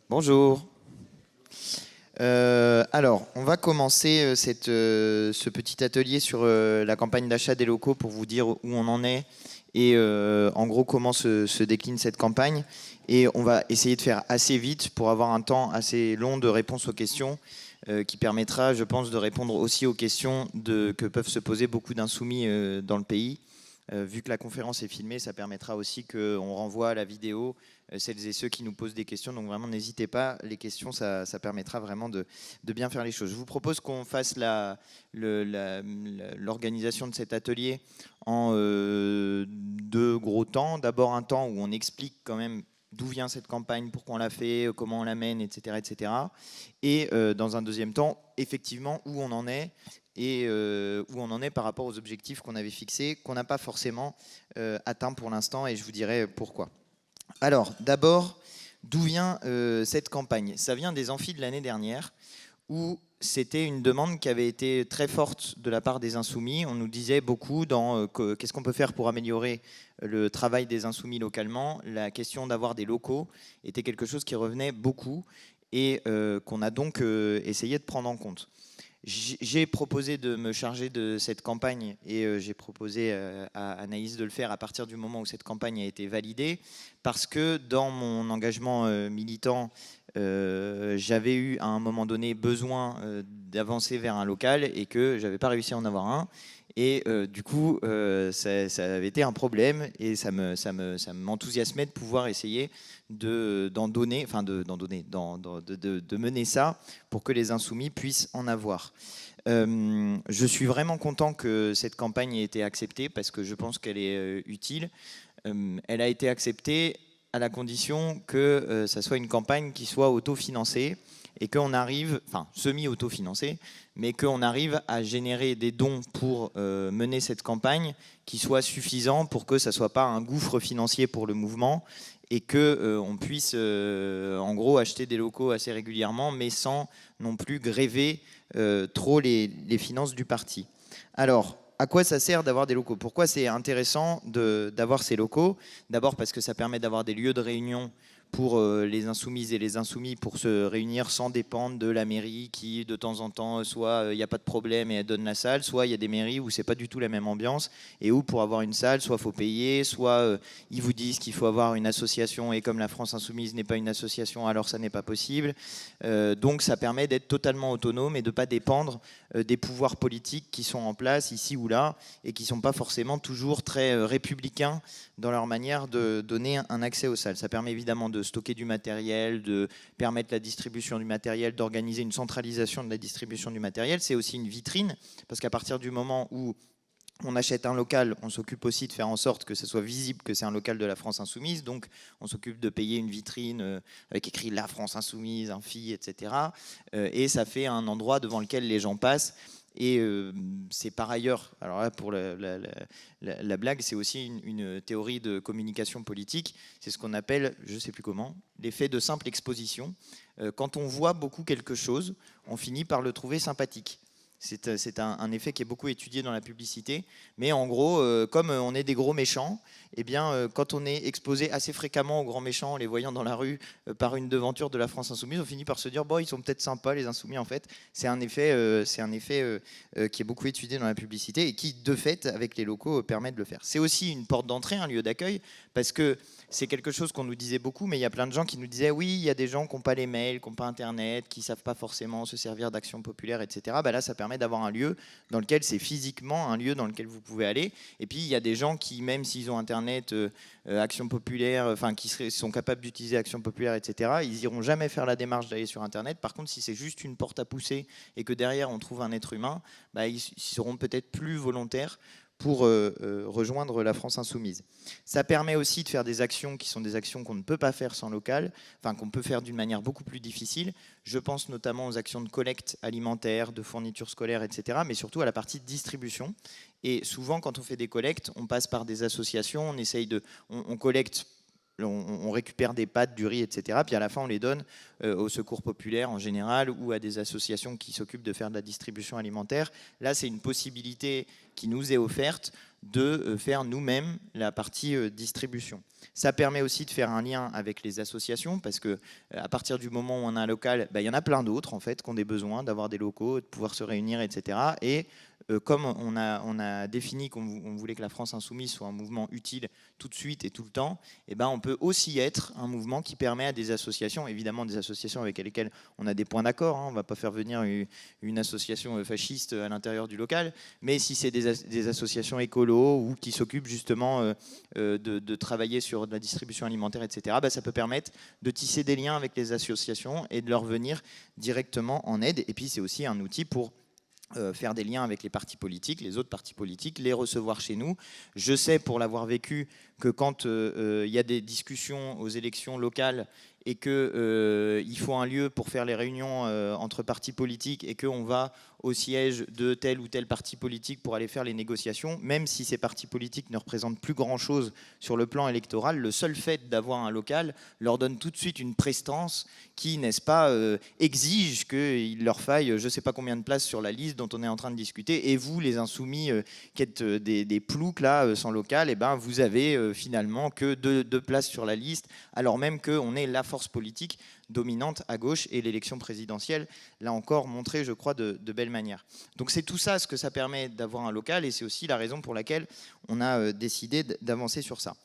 Bonjour. Alors, on va commencer ce petit atelier sur la campagne d'achat des locaux pour vous dire où on en est et en gros comment se décline cette campagne. Et on va essayer de faire assez vite pour avoir un temps assez long de réponse aux questions qui permettra, je pense, de répondre aussi aux questions que peuvent se poser beaucoup d'insoumis dans le pays. Vu que la conférence est filmée, ça permettra aussi qu'on renvoie à la vidéo celles et ceux qui nous posent des questions. Donc vraiment, n'hésitez pas. Les questions, ça permettra vraiment de bien faire les choses. Je vous propose qu'on fasse l'organisation de cet atelier en deux gros temps. D'abord, un temps où on explique quand même d'où vient cette campagne, pourquoi on l'a fait, comment on la mène, etc. etc. Et dans un deuxième temps, effectivement, où on en est et où on en est par rapport aux objectifs qu'on avait fixés, qu'on n'a pas forcément atteints pour l'instant, et je vous dirai pourquoi. Alors, d'abord, d'où vient cette campagne? Ça vient des amphis de l'année dernière, où c'était une demande qui avait été très forte de la part des insoumis. On nous disait beaucoup dans qu'est-ce qu'on peut faire pour améliorer le travail des insoumis localement. La question d'avoir des locaux était quelque chose qui revenait beaucoup et qu'on a donc essayé de prendre en compte. J'ai proposé de me charger de cette campagne et j'ai proposé à Anaïs de le faire à partir du moment où cette campagne a été validée, parce que dans mon engagement militant, j'avais eu à un moment donné besoin d'avancer vers un local et que j'avais pas réussi à en avoir un. Et du coup, ça avait été un problème et ça m'enthousiasmait de pouvoir essayer de mener ça pour que les insoumis puissent en avoir. Je suis vraiment content que cette campagne ait été acceptée parce que je pense qu'elle est utile. Elle a été acceptée à la condition que ça soit une campagne qui soit autofinancée et qu'on arrive, enfin semi-autofinancée, mais qu'on arrive à générer des dons pour mener cette campagne qui soient suffisants pour que ça ne soit pas un gouffre financier pour le mouvement et qu'on puisse en gros acheter des locaux assez régulièrement, mais sans non plus gréver trop les finances du parti. Alors, à quoi ça sert d'avoir des locaux? Pourquoi c'est intéressant d'avoir ces locaux? D'abord parce que ça permet d'avoir des lieux de réunion pour les insoumises et les insoumis pour se réunir sans dépendre de la mairie qui, de temps en temps, soit il n'y a pas de problème et elle donne la salle, soit il y a des mairies où c'est pas du tout la même ambiance et où pour avoir une salle, soit il faut payer, soit ils vous disent qu'il faut avoir une association et comme la France Insoumise n'est pas une association, alors ça n'est pas possible. Donc ça permet d'être totalement autonome et de ne pas dépendre des pouvoirs politiques qui sont en place ici ou là et qui ne sont pas forcément toujours très républicains dans leur manière de donner un accès aux salles. Ça permet évidemment de stocker du matériel, de permettre la distribution du matériel, d'organiser une centralisation de la distribution du matériel. C'est aussi une vitrine, parce qu'à partir du moment où on achète un local, on s'occupe aussi de faire en sorte que ce soit visible que c'est un local de la France Insoumise. Donc, on s'occupe de payer une vitrine avec écrit La France Insoumise, Infi, etc. Et ça fait un endroit devant lequel les gens passent. Et c'est par ailleurs, alors là pour la blague, c'est aussi une théorie de communication politique, c'est ce qu'on appelle, je ne sais plus comment, l'effet de simple exposition. Quand on voit beaucoup quelque chose, on finit par le trouver sympathique. C'est un effet qui est beaucoup étudié dans la publicité. Mais en gros, comme on est des gros méchants, eh bien, quand on est exposé assez fréquemment aux grands méchants, en les voyant dans la rue par une devanture de la France Insoumise, on finit par se dire, bon, ils sont peut-être sympas, les Insoumis, en fait. C'est un effet qui est beaucoup étudié dans la publicité et qui, de fait, avec les locaux, permet de le faire. C'est aussi une porte d'entrée, un lieu d'accueil, parce que c'est quelque chose qu'on nous disait beaucoup, mais il y a plein de gens qui nous disaient, oui, il y a des gens qui n'ont pas les mails, qui n'ont pas Internet, qui ne savent pas forcément se servir d'actions populaires, etc. Bah là, ça permet d'avoir un lieu dans lequel c'est physiquement un lieu dans lequel vous pouvez aller. Et puis, il y a des gens qui, même s'ils ont Internet, Action Populaire, enfin, qui sont capables d'utiliser Action Populaire, etc., ils n'iront jamais faire la démarche d'aller sur Internet. Par contre, si c'est juste une porte à pousser et que derrière, on trouve un être humain, bah, ils seront peut-être plus volontaires pour rejoindre la France Insoumise. Ça permet aussi de faire des actions qui sont des actions qu'on ne peut pas faire sans local, enfin qu'on peut faire d'une manière beaucoup plus difficile. Je pense notamment aux actions de collecte alimentaire, de fournitures scolaires, etc., mais surtout à la partie de distribution. Et souvent, quand on fait des collectes, on passe par des associations, on collecte, on récupère des pâtes, du riz, etc. Puis à la fin, on les donne au secours populaire en général ou à des associations qui s'occupent de faire de la distribution alimentaire. Là, c'est une possibilité qui nous est offerte de faire nous-mêmes la partie distribution. Ça permet aussi de faire un lien avec les associations parce que à partir du moment où on a un local, il y en a plein d'autres en fait qui ont des besoins d'avoir des locaux, de pouvoir se réunir, etc. Et comme on a défini qu'on voulait que la France Insoumise soit un mouvement utile tout de suite et tout le temps, on peut aussi être un mouvement qui permet à des associations, évidemment des associations avec lesquelles on a des points d'accord, on ne va pas faire venir une association fasciste à l'intérieur du local, mais si c'est des associations écolos ou qui s'occupent justement de travailler sur de la distribution alimentaire, etc., ça peut permettre de tisser des liens avec les associations et de leur venir directement en aide. Et puis c'est aussi un outil pour faire des liens avec les partis politiques, les autres partis politiques, les recevoir chez nous. Je sais, pour l'avoir vécu, que quand il y a des discussions aux élections locales et qu'il faut un lieu pour faire les réunions entre partis politiques et qu'on va au siège de tel ou tel parti politique pour aller faire les négociations, même si ces partis politiques ne représentent plus grand-chose sur le plan électoral, le seul fait d'avoir un local leur donne tout de suite une prestance qui, n'est-ce pas, exige qu'il leur faille je ne sais pas combien de places sur la liste dont on est en train de discuter. Et vous, les insoumis qui êtes des ploucs là, sans local, vous avez finalement que deux places sur la liste, alors même qu'on est la force politique dominante à gauche et l'élection présidentielle l'a encore montré, je crois, de belle manière. Donc c'est tout ça ce que ça permet d'avoir un local et c'est aussi la raison pour laquelle on a décidé d'avancer sur ça.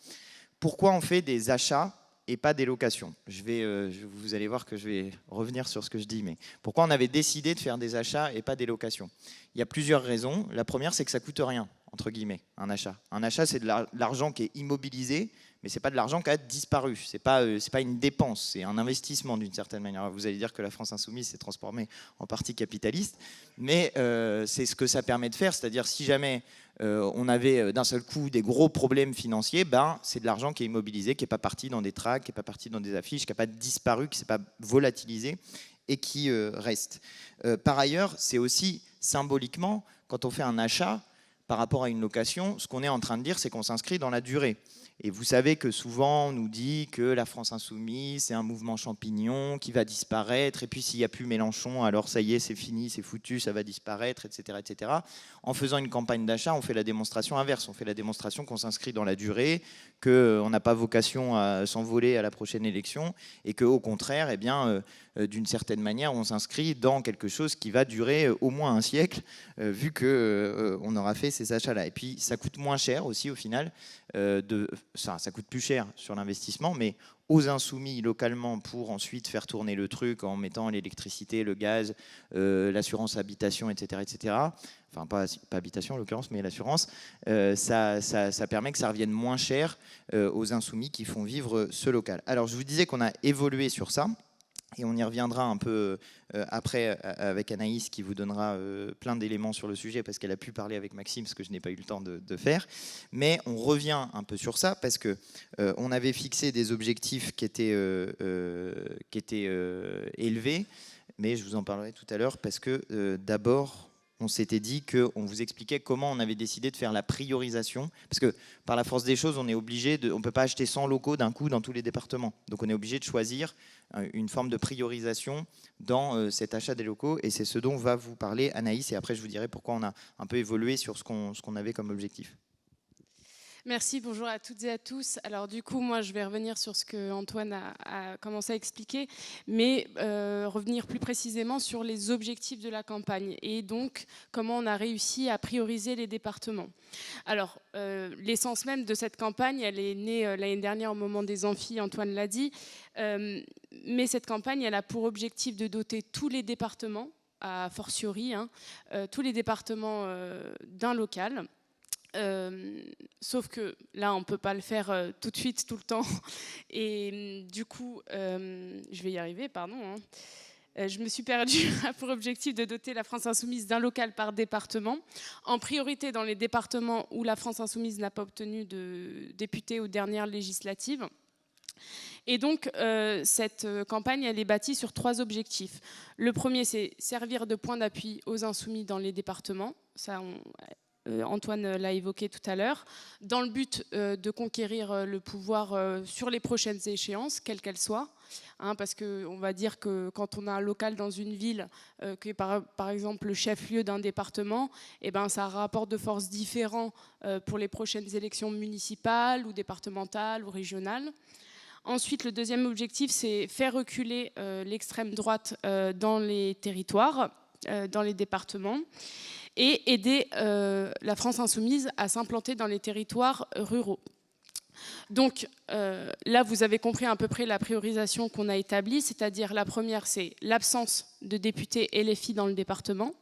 Pourquoi on fait des achats et pas des locations? Vous allez voir que je vais revenir sur ce que je dis, mais pourquoi on avait décidé de faire des achats et pas des locations? Il y a plusieurs raisons. La première, c'est que ça ne coûte rien, entre guillemets, un achat. Un achat, c'est de l'argent qui est immobilisé, mais ce n'est pas de l'argent qui a disparu. Ce n'est pas une dépense, c'est un investissement d'une certaine manière. Alors vous allez dire que la France Insoumise s'est transformée en parti capitaliste, mais c'est ce que ça permet de faire. C'est-à-dire si jamais on avait d'un seul coup des gros problèmes financiers, c'est de l'argent qui est immobilisé, qui n'est pas parti dans des tracts, qui n'est pas parti dans des affiches, qui n'a pas disparu, qui ne s'est pas volatilisé et qui reste. Par ailleurs, c'est aussi symboliquement, quand on fait un achat par rapport à une location, ce qu'on est en train de dire, c'est qu'on s'inscrit dans la durée. Et vous savez que souvent, on nous dit que la France Insoumise, c'est un mouvement champignon qui va disparaître. Et puis, s'il n'y a plus Mélenchon, alors ça y est, c'est fini, c'est foutu, ça va disparaître, etc., etc. En faisant une campagne d'achat, on fait la démonstration inverse. On fait la démonstration qu'on s'inscrit dans la durée, qu'on n'a pas vocation à s'envoler à la prochaine élection et qu'au contraire, d'une certaine manière, on s'inscrit dans quelque chose qui va durer au moins un siècle, vu qu'on aura fait ces achats-là. Et puis, ça coûte moins cher aussi, au final. Ça coûte plus cher sur l'investissement, mais aux insoumis localement pour ensuite faire tourner le truc en mettant l'électricité, le gaz, l'assurance habitation, etc., etc. Enfin, pas habitation en l'occurrence, mais l'assurance, ça permet que ça revienne moins cher aux insoumis qui font vivre ce local. Alors, je vous disais qu'on a évolué sur ça. Et on y reviendra un peu après avec Anaïs qui vous donnera plein d'éléments sur le sujet parce qu'elle a pu parler avec Maxime, ce que je n'ai pas eu le temps de faire. Mais on revient un peu sur ça parce qu'on avait fixé des objectifs qui étaient élevés, mais je vous en parlerai tout à l'heure parce que d'abord, on s'était dit qu'on vous expliquait comment on avait décidé de faire la priorisation. Parce que par la force des choses, on est obligé on ne peut pas acheter 100 locaux d'un coup dans tous les départements. Donc on est obligé de choisir une forme de priorisation dans cet achat des locaux. Et c'est ce dont va vous parler Anaïs. Et après, je vous dirai pourquoi on a un peu évolué sur ce qu'on avait comme objectif. Merci, bonjour à toutes et à tous. Alors du coup, moi, je vais revenir sur ce que Antoine a commencé à expliquer, mais revenir plus précisément sur les objectifs de la campagne et donc comment on a réussi à prioriser les départements. Alors, l'essence même de cette campagne, elle est née l'année dernière au moment des amphis, Antoine l'a dit, mais cette campagne, elle a pour objectif de doter tous les départements, a fortiori, tous les départements d'un local. Sauf que là, on ne peut pas le faire tout de suite, tout le temps. Et du coup, je vais y arriver, pardon. Je me suis perdue a pour objectif de doter la France Insoumise d'un local par département, en priorité dans les départements où la France Insoumise n'a pas obtenu de député aux dernières législatives. Et donc, cette campagne, elle est bâtie sur 3 objectifs. Le premier, c'est servir de point d'appui aux insoumis dans les départements. Ça, Antoine l'a évoqué tout à l'heure, dans le but de conquérir le pouvoir sur les prochaines échéances, quelles qu'elles soient. Parce qu'on va dire que quand on a un local dans une ville, qui est par exemple le chef-lieu d'un département, eh ben, ça a un rapport de force différent pour les prochaines élections municipales ou départementales ou régionales. Ensuite, le deuxième objectif, c'est faire reculer l'extrême droite dans les territoires, dans les départements, et aider la France insoumise à s'implanter dans les territoires ruraux. Donc là, vous avez compris à peu près la priorisation qu'on a établie, c'est-à-dire la première, c'est l'absence de députés LFI dans le département.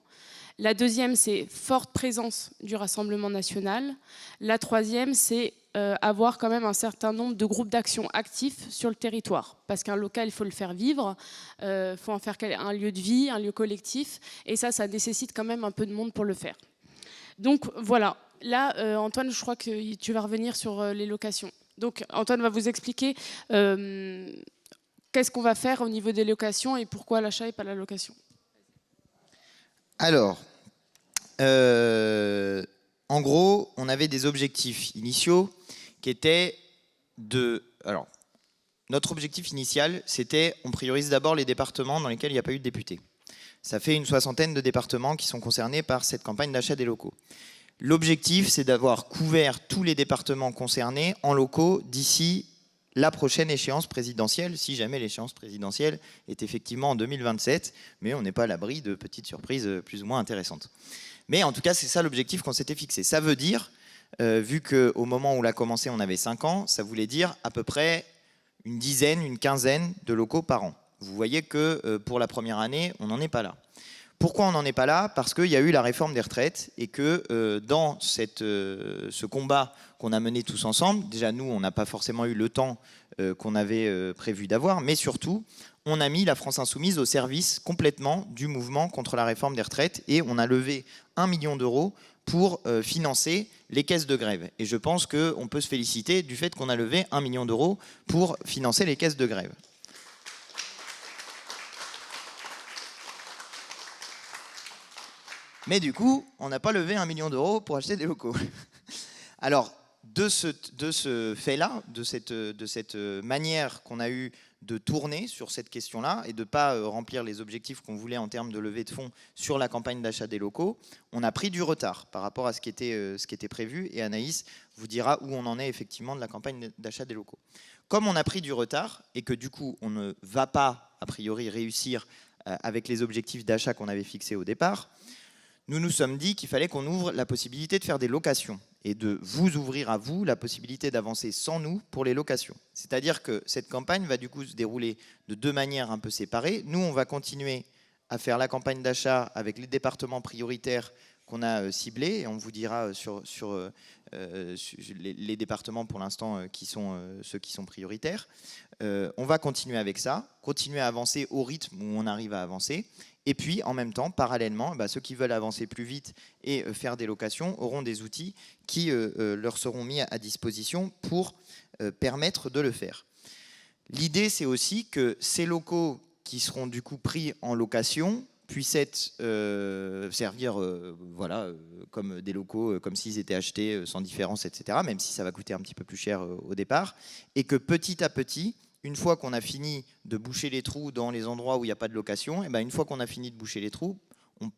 La deuxième, c'est forte présence du Rassemblement national. La troisième, c'est avoir quand même un certain nombre de groupes d'action actifs sur le territoire. Parce qu'un local, il faut le faire vivre, il faut en faire un lieu de vie, un lieu collectif. Et ça nécessite quand même un peu de monde pour le faire. Donc voilà. Là, Antoine, je crois que tu vas revenir sur les locations. Donc Antoine va vous expliquer qu'est-ce qu'on va faire au niveau des locations et pourquoi l'achat et pas la location. Alors, en gros, on avait des objectifs initiaux qui étaient de... Alors, notre objectif initial, c'était on priorise d'abord les départements dans lesquels il n'y a pas eu de députés. Ça fait une 60aine de départements qui sont concernés par cette campagne d'achat des locaux. L'objectif, c'est d'avoir couvert tous les départements concernés en locaux d'ici la prochaine échéance présidentielle, si jamais l'échéance présidentielle est effectivement en 2027, mais on n'est pas à l'abri de petites surprises plus ou moins intéressantes. Mais en tout cas, c'est ça l'objectif qu'on s'était fixé. Ça veut dire, vu qu'au moment où on a commencé, on avait 5 ans, ça voulait dire à peu près une dizaine, une quinzaine de locaux par an. Vous voyez que pour la première année, on n'en est pas là. Pourquoi on n'en est pas là? Parce qu'il y a eu la réforme des retraites et que dans ce combat qu'on a mené tous ensemble, déjà nous, on n'a pas forcément eu le temps qu'on avait prévu d'avoir, mais surtout, on a mis la France Insoumise au service complètement du mouvement contre la réforme des retraites et on a levé 1 million d'euros pour financer les caisses de grève. Et je pense qu'on peut se féliciter du fait qu'on a levé 1 million d'euros pour financer les caisses de grève. Mais du coup, on n'a pas levé 1 million d'euros pour acheter des locaux. Alors, de ce fait-là, de cette manière qu'on a eue de tourner sur cette question-là et de ne pas remplir les objectifs qu'on voulait en termes de levée de fonds sur la campagne d'achat des locaux, on a pris du retard par rapport à ce qui était prévu. Et Anaïs vous dira où on en est effectivement de la campagne d'achat des locaux. Comme on a pris du retard et que du coup, on ne va pas, a priori, réussir avec les objectifs d'achat qu'on avait fixés au départ, nous nous sommes dit qu'il fallait qu'on ouvre la possibilité de faire des locations et de vous ouvrir à vous la possibilité d'avancer sans nous pour les locations. C'est-à-dire que cette campagne va du coup se dérouler de 2 manières un peu séparées. Nous, on va continuer à faire la campagne d'achat avec les départements prioritaires qu'on a ciblés et on vous dira sur les départements pour l'instant qui sont ceux qui sont prioritaires. On va continuer avec ça, continuer à avancer au rythme où on arrive à avancer. Et puis, en même temps, parallèlement, ceux qui veulent avancer plus vite et faire des locations auront des outils qui leur seront mis à disposition pour permettre de le faire. L'idée, c'est aussi que ces locaux qui seront du coup pris en location puissent servir comme des locaux, comme s'ils étaient achetés sans différence, etc., même si ça va coûter un petit peu plus cher au départ, et que petit à petit, une fois qu'on a fini de boucher les trous dans les endroits où il n'y a pas de location, et une fois qu'on a fini de boucher les trous, on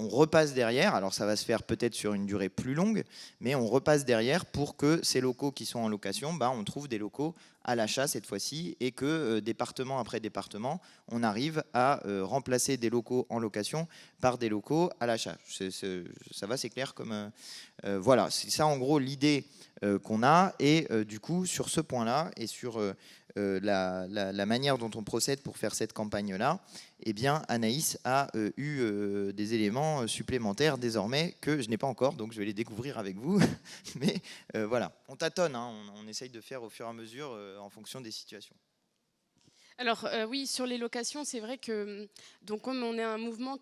repasse derrière. Alors ça va se faire peut-être sur une durée plus longue, mais on repasse derrière pour que ces locaux qui sont en location, on trouve des locaux à l'achat cette fois-ci et que département après département, on arrive à remplacer des locaux en location par des locaux à l'achat. Ça va, c'est clair comme... voilà, c'est ça en gros l'idée qu'on a. Et du coup, sur ce point-là et sur la manière dont on procède pour faire cette campagne-là, eh bien, Anaïs a eu des éléments supplémentaires désormais que je n'ai pas encore, donc je vais les découvrir avec vous. Mais voilà, on tâtonne, hein, on essaye de faire au fur et à mesure en fonction des situations. Alors oui, sur les locations, c'est vrai que donc comme on est un mouvement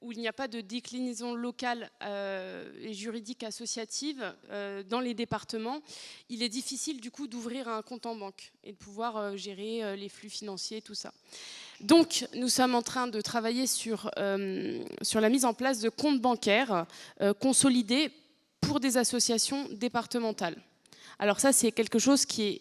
où il n'y a pas de déclinaison locale et juridique associative dans les départements, il est difficile du coup d'ouvrir un compte en banque et de pouvoir gérer les flux financiers, tout ça. Donc, nous sommes en train de travailler sur la mise en place de comptes bancaires consolidés pour des associations départementales. Alors ça, c'est quelque chose qui est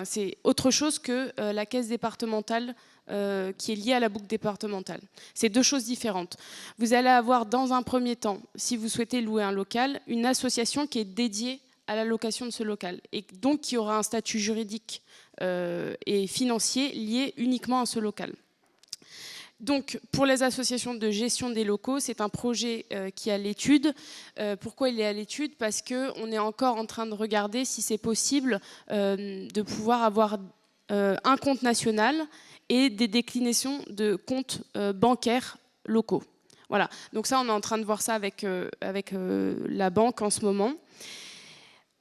c'est autre chose que la caisse départementale qui est liée à la boucle départementale. C'est deux choses différentes. Vous allez avoir dans un premier temps, si vous souhaitez louer un local, une association qui est dédiée à la location de ce local et donc qui aura un statut juridique et financier lié uniquement à ce local. Donc, pour les associations de gestion des locaux, c'est un projet qui est à l'étude. Pourquoi il est à l'étude? Parce qu'on est encore en train de regarder si c'est possible de pouvoir avoir un compte national et des déclinaisons de comptes bancaires locaux. Voilà. Donc ça, on est en train de voir ça avec la banque en ce moment.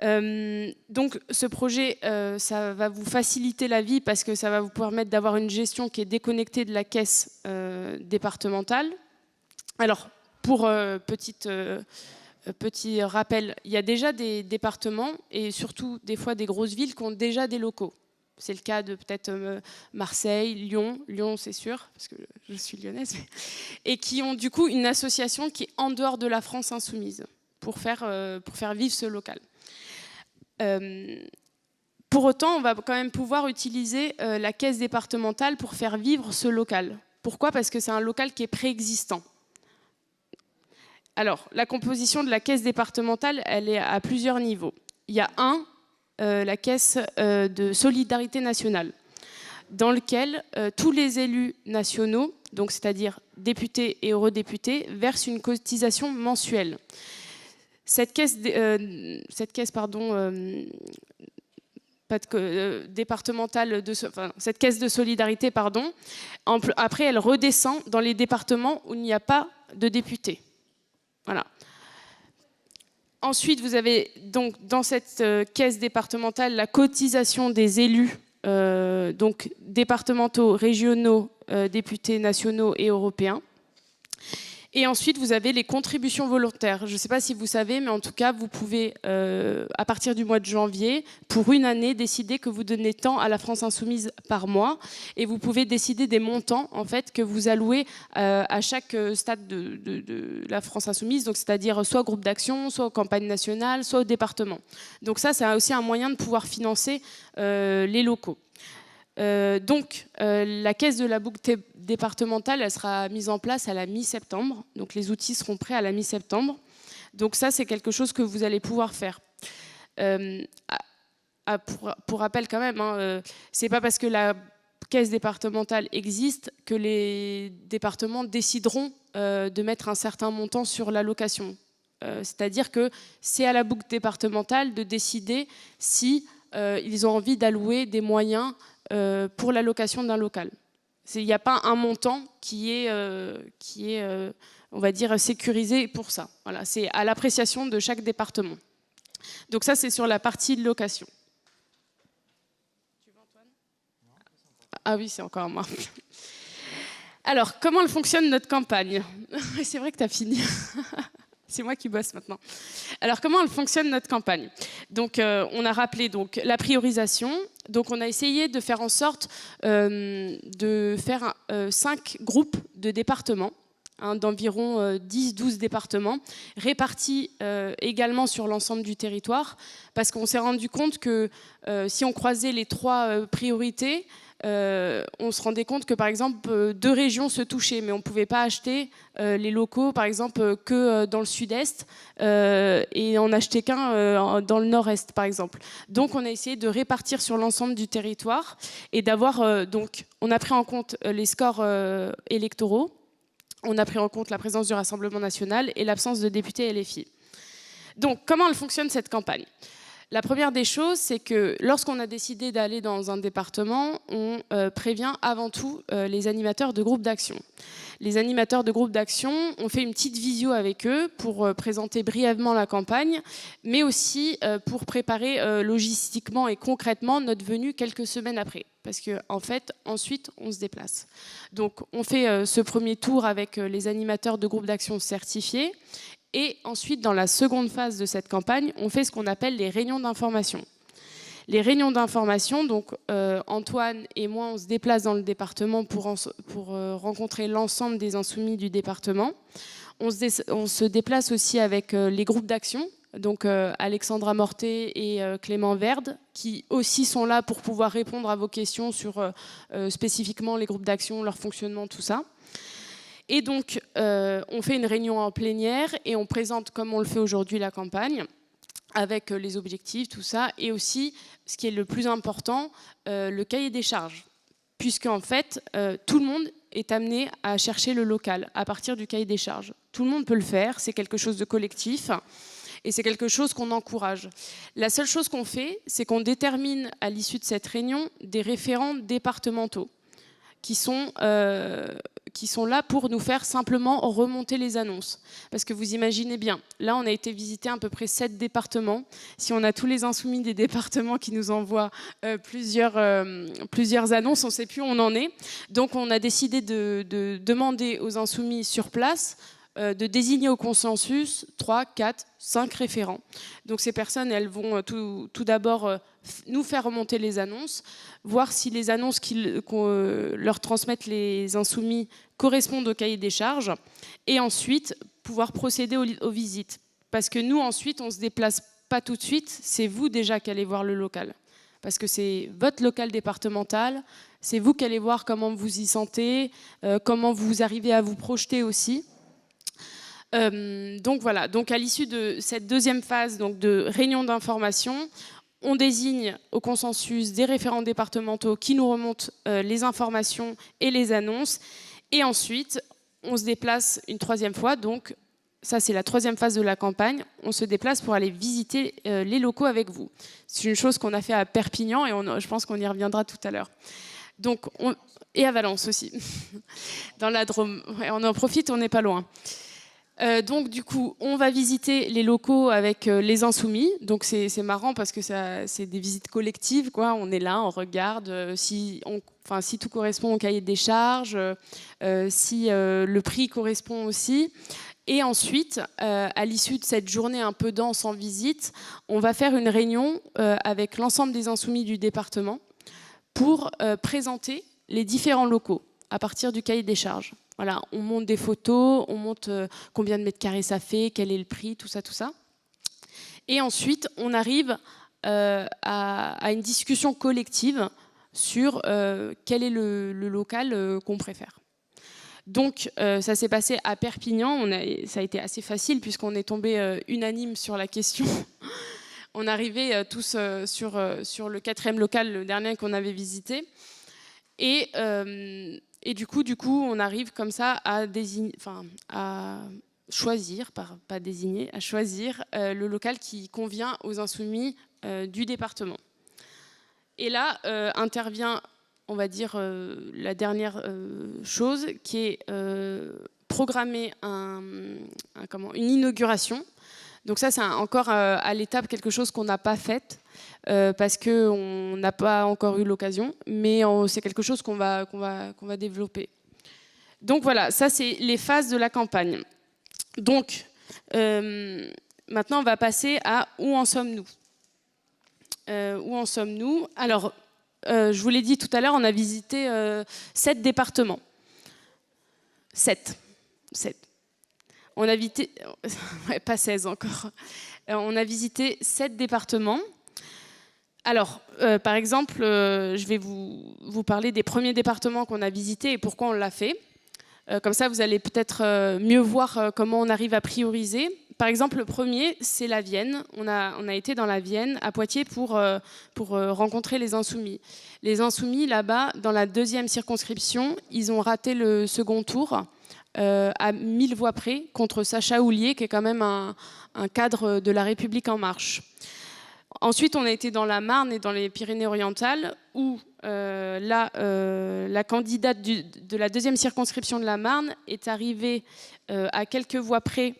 Donc ce projet, ça va vous faciliter la vie parce que ça va vous permettre d'avoir une gestion qui est déconnectée de la caisse départementale. Alors, pour petit rappel, il y a déjà des départements et surtout des fois des grosses villes qui ont déjà des locaux. C'est le cas de peut-être Marseille, Lyon c'est sûr, parce que je suis lyonnaise, et qui ont du coup une association qui est en dehors de la France insoumise pour faire vivre ce local. Pour autant, on va quand même pouvoir utiliser la caisse départementale pour faire vivre ce local. Pourquoi? Parce que c'est un local qui est préexistant. Alors, la composition de la caisse départementale, elle est à plusieurs niveaux. Il y a la caisse de solidarité nationale, dans lequel tous les élus nationaux, donc c'est-à-dire députés et eurodéputés, versent une cotisation mensuelle. Cette caisse cette caisse de solidarité, après elle redescend dans les départements où il n'y a pas de députés. Voilà. Ensuite, vous avez donc dans cette caisse départementale la cotisation des élus, donc départementaux, régionaux, députés nationaux et européens. Et ensuite, vous avez les contributions volontaires. Je ne sais pas si vous savez, mais en tout cas, vous pouvez, à partir du mois de janvier, pour une année, décider que vous donnez tant à la France Insoumise par mois. Et vous pouvez décider des montants, en fait, que vous allouez à chaque stade de la France Insoumise, donc c'est-à-dire soit au groupe d'action, soit aux campagnes nationales, soit au département. Donc ça, c'est aussi un moyen de pouvoir financer les locaux. Donc, la caisse de la boucle départementale, elle sera mise en place à la mi-septembre. Donc, les outils seront prêts à la mi-septembre. Donc, ça, c'est quelque chose que vous allez pouvoir faire. Pour rappel, quand même, c'est pas parce que la caisse départementale existe que les départements décideront de mettre un certain montant sur l'allocation. C'est-à-dire que c'est à la boucle départementale de décider si ils ont envie d'allouer des moyens pour l'allocation d'un local. Il n'y a pas un montant qui est on va dire, sécurisé pour ça. Voilà, c'est à l'appréciation de chaque département. Donc ça, c'est sur la partie de location. Tu veux, Antoine ? Ah oui, c'est encore moi. Alors, comment elle fonctionne notre campagne? C'est vrai que tu as fini. C'est moi qui bosse maintenant. Alors, comment elle fonctionne notre campagne? Donc, on a rappelé donc, la priorisation. Donc, on a essayé de faire en sorte de faire 5 groupes de départements, d'environ 10-12 départements, répartis également sur l'ensemble du territoire, parce qu'on s'est rendu compte que si on croisait les 3 priorités, on se rendait compte que, par exemple, 2 régions se touchaient, mais on ne pouvait pas acheter les locaux, par exemple, que dans le sud-est et en acheter qu'un dans le nord-est, par exemple. Donc, on a essayé de répartir sur l'ensemble du territoire et d'avoir... donc, on a pris en compte les scores électoraux, on a pris en compte la présence du Rassemblement national et l'absence de députés LFI. Donc, comment elle fonctionne, cette campagne ? La première des choses, c'est que lorsqu'on a décidé d'aller dans un département, on prévient avant tout les animateurs de groupes d'action. Les animateurs de groupes d'action, on fait une petite visio avec eux pour présenter brièvement la campagne, mais aussi pour préparer logistiquement et concrètement notre venue quelques semaines après. Parce qu'en fait, ensuite, on se déplace. Donc, on fait ce premier tour avec les animateurs de groupes d'action certifiés. Et ensuite, dans la seconde phase de cette campagne, on fait ce qu'on appelle les réunions d'information. Les réunions d'information, donc Antoine et moi, on se déplace dans le département pour rencontrer l'ensemble des insoumis du département. On se déplace aussi avec les groupes d'action, donc Alexandra Morté et Clément Verde, qui aussi sont là pour pouvoir répondre à vos questions sur spécifiquement les groupes d'action, leur fonctionnement, tout ça. Et donc, on fait une réunion en plénière et on présente, comme on le fait aujourd'hui, la campagne, avec les objectifs, tout ça, et aussi, ce qui est le plus important, le cahier des charges. Puisqu'en fait, tout le monde est amené à chercher le local à partir du cahier des charges. Tout le monde peut le faire, c'est quelque chose de collectif, et c'est quelque chose qu'on encourage. La seule chose qu'on fait, c'est qu'on détermine, à l'issue de cette réunion, des référents départementaux, qui sont là pour nous faire simplement remonter les annonces. Parce que vous imaginez bien, là on a été visiter à peu près 7 départements. Si on a tous les insoumis des départements qui nous envoient plusieurs annonces, on ne sait plus où on en est. Donc on a décidé de demander aux insoumis sur place de désigner au consensus 3, 4, 5 référents. Donc ces personnes, elles vont tout d'abord nous faire remonter les annonces, voir si les annonces qu'on leur transmettent les insoumis correspondent au cahier des charges, et ensuite pouvoir procéder aux visites. Parce que nous, ensuite, on ne se déplace pas tout de suite, c'est vous déjà qui allez voir le local. Parce que c'est votre local départemental, c'est vous qui allez voir comment vous y sentez, comment vous arrivez à vous projeter aussi. Donc voilà, donc à l'issue de cette deuxième phase donc de réunion d'information, on désigne au consensus des référents départementaux qui nous remontent les informations et les annonces. Et ensuite, on se déplace une troisième fois. Donc ça, c'est la troisième phase de la campagne. On se déplace pour aller visiter les locaux avec vous. C'est une chose qu'on a fait à Perpignan et je pense qu'on y reviendra tout à l'heure. Donc, et à Valence aussi, dans la Drôme. Ouais, on en profite, on n'est pas loin. Donc du coup, on va visiter les locaux avec les insoumis. Donc c'est marrant parce que c'est des visites collectives, quoi. On est là, on regarde si tout correspond au cahier des charges, si le prix correspond aussi. Et ensuite, à l'issue de cette journée un peu dense en visite, on va faire une réunion avec l'ensemble des insoumis du département pour présenter les différents locaux à partir du cahier des charges. Voilà, on monte des photos, on monte combien de mètres carrés ça fait, quel est le prix, tout ça, tout ça. Et ensuite, on arrive à une discussion collective sur quel est le local qu'on préfère. Donc, ça s'est passé à Perpignan. Ça a été assez facile puisqu'on est tombé unanime sur la question. On arrivait tous sur le 4e local, le dernier qu'on avait visité. Et du coup, on arrive comme ça à choisir, pas désigner, à choisir le local qui convient aux insoumis du département. Et là intervient, on va dire, la dernière chose qui est programmer une inauguration. Donc ça, c'est encore à l'étape quelque chose qu'on n'a pas fait parce qu'on n'a pas encore eu l'occasion, mais c'est quelque chose qu'on va développer. Donc voilà, ça c'est les phases de la campagne. Donc maintenant, on va passer à où en sommes-nous. Où en sommes-nous? Alors, je vous l'ai dit tout à l'heure, on a visité 7 départements. 7. On a visité, pas 16 encore, on a visité 7 départements. Alors, par exemple, je vais vous parler des premiers départements qu'on a visités et pourquoi on l'a fait. Comme ça, vous allez peut-être mieux voir comment on arrive à prioriser. Par exemple, le premier, c'est la Vienne. On a été dans la Vienne, à Poitiers, pour rencontrer les Insoumis. Les Insoumis, là-bas, dans la 2e circonscription, ils ont raté le second tour. À 1000 voix près, contre Sacha Houlié, qui est quand même un cadre de La République En Marche. Ensuite, on a été dans la Marne et dans les Pyrénées-Orientales, où la candidate de la deuxième circonscription de la Marne est arrivée à quelques voix près,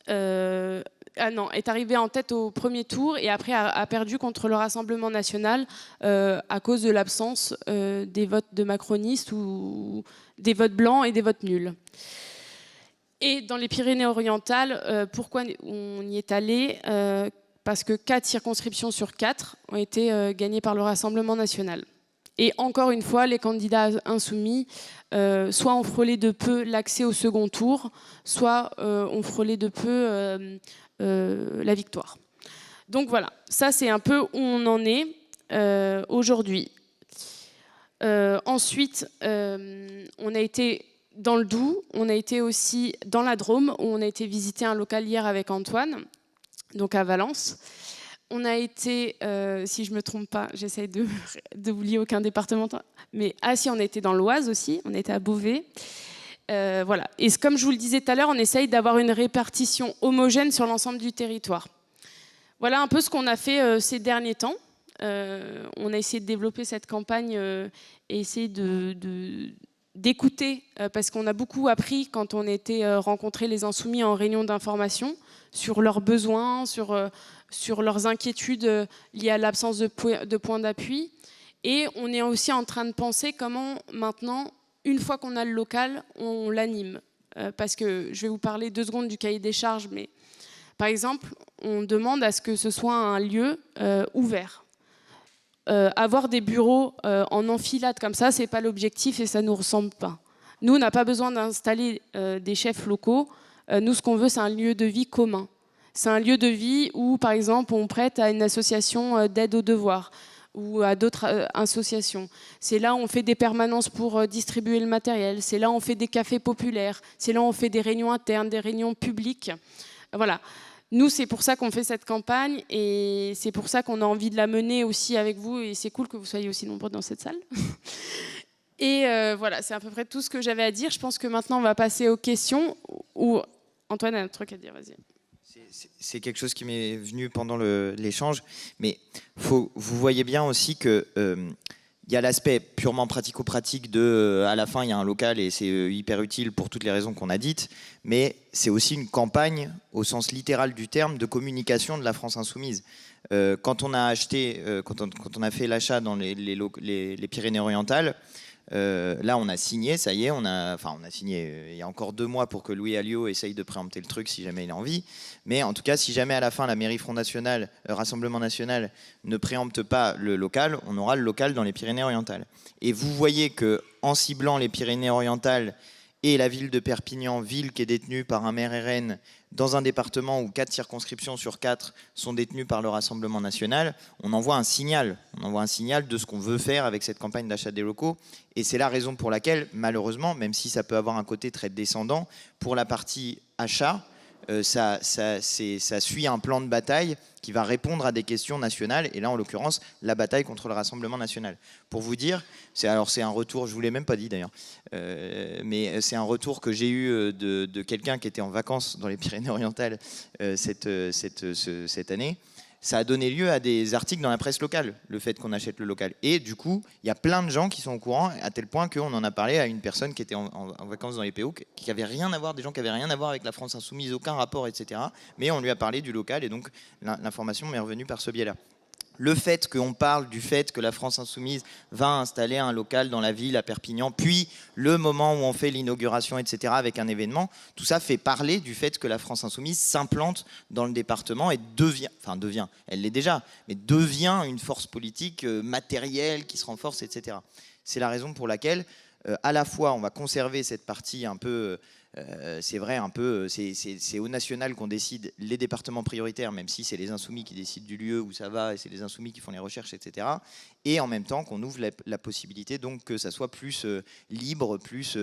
est arrivée en tête au premier tour et après a perdu contre le Rassemblement national à cause de l'absence des votes de macronistes ou des votes blancs et des votes nuls. Et dans les Pyrénées-Orientales, pourquoi on y est allé parce que 4 circonscriptions sur 4 ont été gagnées par le Rassemblement national. Et encore une fois, les candidats insoumis soit ont frôlé de peu l'accès au second tour, soit ont frôlé de peu la victoire. Donc voilà, ça c'est un peu où on en est aujourd'hui. Ensuite, on a été dans le Doubs, on a été aussi dans la Drôme, où on a été visiter un local hier avec Antoine, donc à Valence. On a été, si je ne me trompe pas, j'essaye d'oublier aucun département, mais si, on a été dans l'Oise aussi, on était à Beauvais. Voilà. Et comme je vous le disais tout à l'heure, on essaye d'avoir une répartition homogène sur l'ensemble du territoire. Voilà un peu ce qu'on a fait ces derniers temps. On a essayé de développer cette campagne et essayer d'écouter, parce qu'on a beaucoup appris quand on était rencontrer les insoumis en réunion d'information sur leurs besoins, sur leurs inquiétudes liées à l'absence de points d'appui. Et on est aussi en train de penser comment maintenant, une fois qu'on a le local, on l'anime. Parce que je vais vous parler 2 secondes du cahier des charges, mais par exemple, on demande à ce que ce soit un lieu ouvert. Avoir des bureaux en enfilade comme ça, c'est pas l'objectif et ça nous ressemble pas. Nous, on n'a pas besoin d'installer des chefs locaux. Nous, ce qu'on veut, c'est un lieu de vie commun. C'est un lieu de vie où, par exemple, on prête à une association d'aide aux devoirs ou à d'autres associations. C'est là où on fait des permanences pour distribuer le matériel. C'est là où on fait des cafés populaires. C'est là où on fait des réunions internes, des réunions publiques. Voilà. Nous, c'est pour ça qu'on fait cette campagne et c'est pour ça qu'on a envie de la mener aussi avec vous. Et c'est cool que vous soyez aussi nombreux dans cette salle. Et voilà, c'est à peu près tout ce que j'avais à dire. Je pense que maintenant, on va passer aux questions. Ou Antoine a un truc à dire, vas-y. C'est quelque chose qui m'est venu pendant l'échange, mais vous voyez bien aussi que y a l'aspect purement pratico-pratique de à la fin il y a un local et c'est hyper utile pour toutes les raisons qu'on a dites, mais c'est aussi une campagne au sens littéral du terme de communication de la France insoumise. Quand on a acheté, quand on a fait l'achat dans les Pyrénées-Orientales, là on a signé, ça y est, on a signé, il y a encore 2 mois pour que Louis Alliot essaye de préempter le truc si jamais il a envie, mais en tout cas si jamais à la fin la mairie Front National, Rassemblement National ne préempte pas le local, on aura le local dans les Pyrénées-Orientales. Et vous voyez qu'en ciblant les Pyrénées-Orientales et la ville de Perpignan, ville qui est détenue par un maire RN, dans un département où 4 circonscriptions sur 4 sont détenues par le Rassemblement national, on envoie un signal. On envoie un signal de ce qu'on veut faire avec cette campagne d'achat des locaux. Et c'est la raison pour laquelle, malheureusement, même si ça peut avoir un côté très descendant, pour la partie achat, ça suit un plan de bataille qui va répondre à des questions nationales, et là en l'occurrence la bataille contre le Rassemblement national. Pour vous dire, c'est un retour, je ne vous l'ai même pas dit d'ailleurs, mais c'est un retour que j'ai eu de quelqu'un qui était en vacances dans les Pyrénées-Orientales cette année. Ça a donné lieu à des articles dans la presse locale, le fait qu'on achète le local. Et du coup, il y a plein de gens qui sont au courant, à tel point qu'on en a parlé à une personne qui était en vacances dans les PO, qui n'avait rien à voir, des gens qui n'avaient rien à voir avec la France insoumise, aucun rapport, etc. Mais on lui a parlé du local, et donc l'information m'est revenue par ce biais-là. Le fait qu'on parle du fait que la France insoumise va installer un local dans la ville à Perpignan, puis le moment où on fait l'inauguration, etc., avec un événement, tout ça fait parler du fait que la France insoumise s'implante dans le département et elle l'est déjà, mais devient une force politique matérielle qui se renforce, etc. C'est la raison pour laquelle, à la fois, on va conserver cette partie un peu... c'est vrai, un peu, c'est au national qu'on décide les départements prioritaires, même si c'est les insoumis qui décident du lieu où ça va, et c'est les insoumis qui font les recherches, etc. Et en même temps qu'on ouvre la possibilité donc que ça soit plus libre, plus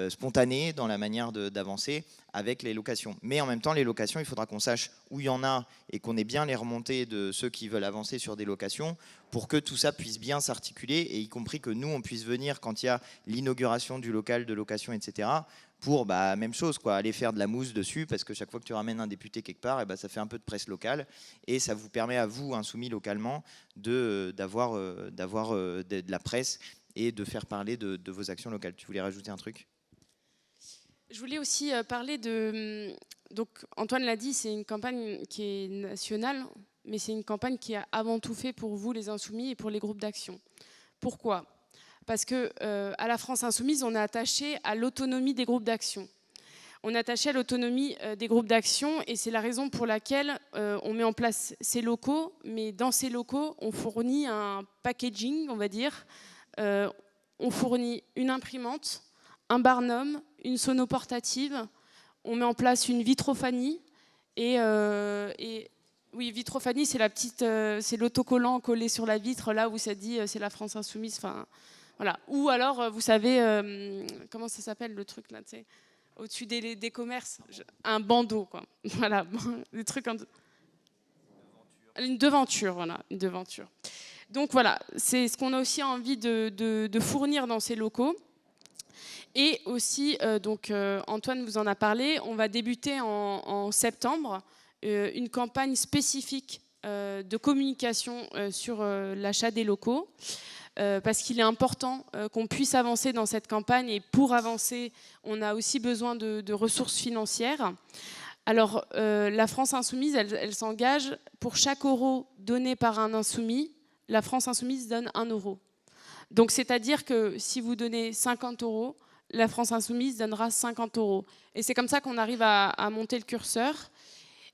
spontané dans la manière d'avancer avec les locations. Mais en même temps, les locations, il faudra qu'on sache où il y en a et qu'on ait bien les remontées de ceux qui veulent avancer sur des locations pour que tout ça puisse bien s'articuler, et y compris que nous, on puisse venir quand il y a l'inauguration du local de location, etc., pour, même chose, quoi, aller faire de la mousse dessus, parce que chaque fois que tu ramènes un député quelque part, ça fait un peu de presse locale, et ça vous permet à vous, insoumis localement, d'avoir de la presse et de faire parler de vos actions locales. Tu voulais rajouter un truc ? Je voulais aussi parler de... Donc Antoine l'a dit, c'est une campagne qui est nationale, mais c'est une campagne qui a avant tout fait pour vous, les Insoumis, et pour les groupes d'action. Pourquoi ? Parce que à la France Insoumise, on est attaché à l'autonomie des groupes d'action. On est attaché à l'autonomie des groupes d'action, et c'est la raison pour laquelle on met en place ces locaux, mais dans ces locaux, on fournit un packaging, on va dire. On fournit une imprimante, un barnum, une sono portative, on met en place une vitrophanie, et oui, vitrophanie, c'est la petite, c'est l'autocollant collé sur la vitre, là où ça dit c'est la France Insoumise, enfin, voilà. Ou alors, vous savez, comment ça s'appelle le truc là, tu sais, au-dessus des commerces, un bandeau, quoi. Voilà, des trucs une devanture, voilà, une devanture. Donc voilà, c'est ce qu'on a aussi envie de fournir dans ces locaux. Et aussi, Antoine vous en a parlé, on va débuter en septembre une campagne spécifique de communication sur l'achat des locaux, parce qu'il est important qu'on puisse avancer dans cette campagne, et pour avancer, on a aussi besoin de ressources financières. Alors, la France Insoumise, elle s'engage, pour chaque euro donné par un insoumis, la France Insoumise donne 1 euro. Donc, c'est-à-dire que si vous donnez 50 euros, la France Insoumise donnera 50 euros. Et c'est comme ça qu'on arrive à monter le curseur.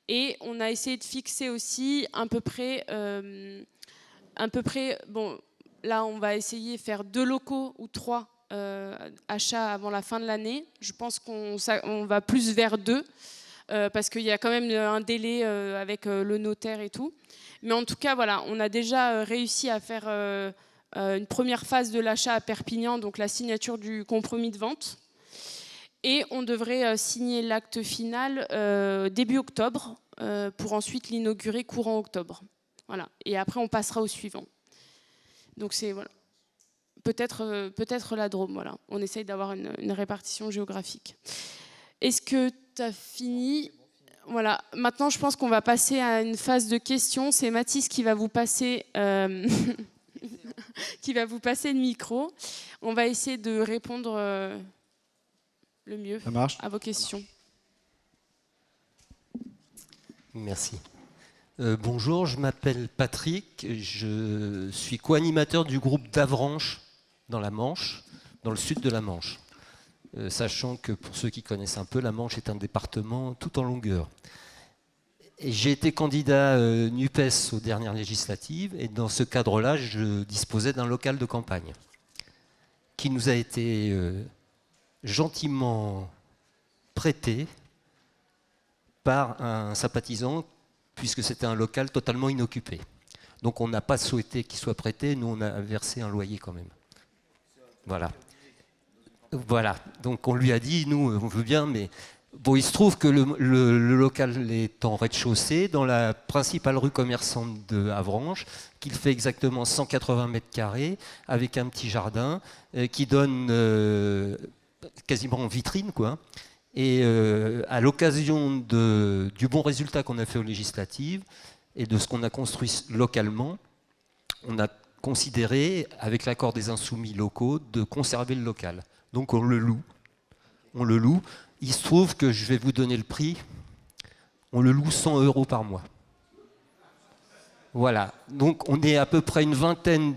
Et on a essayé de fixer aussi à peu près, bon, là on va essayer de faire 2 locaux ou 3 achats avant la fin de l'année. Je pense qu'on va plus vers 2, parce qu'il y a quand même un délai avec le notaire et tout. Mais en tout cas, voilà, on a déjà réussi à faire une première phase de l'achat à Perpignan, donc la signature du compromis de vente. Et on devrait signer l'acte final début octobre, pour ensuite l'inaugurer courant octobre. Voilà. Et après, on passera au suivant. Donc c'est voilà. Peut-être la Drôme. Voilà. On essaye d'avoir une répartition géographique. Est-ce que tu as fini ? Voilà. Maintenant, je pense qu'on va passer à une phase de questions. C'est Mathis qui va vous passer... qui va vous passer le micro. On va essayer de répondre le mieux à vos questions. Merci. Bonjour, je m'appelle Patrick. Je suis co-animateur du groupe d'Avranches dans la Manche, dans le sud de la Manche. Sachant que pour ceux qui connaissent un peu, la Manche est un département tout en longueur. J'ai été candidat NUPES aux dernières législatives, et dans ce cadre-là, je disposais d'un local de campagne qui nous a été gentiment prêté par un sympathisant, puisque c'était un local totalement inoccupé. Donc on n'a pas souhaité qu'il soit prêté, nous on a versé un loyer quand même. Voilà. Voilà, donc on lui a dit, nous on veut bien, mais... Bon, il se trouve que le local est en rez-de-chaussée, dans la principale rue commerçante de Avranches, qu'il fait exactement 180 mètres carrés, avec un petit jardin qui donne quasiment en vitrine, quoi. Et à l'occasion du bon résultat qu'on a fait aux législatives et de ce qu'on a construit localement, on a considéré, avec l'accord des insoumis locaux, de conserver le local. Donc on le loue. On le loue. Il se trouve que je vais vous donner le prix. On le loue 100 € par mois. Voilà. Donc on est à peu près une vingtaine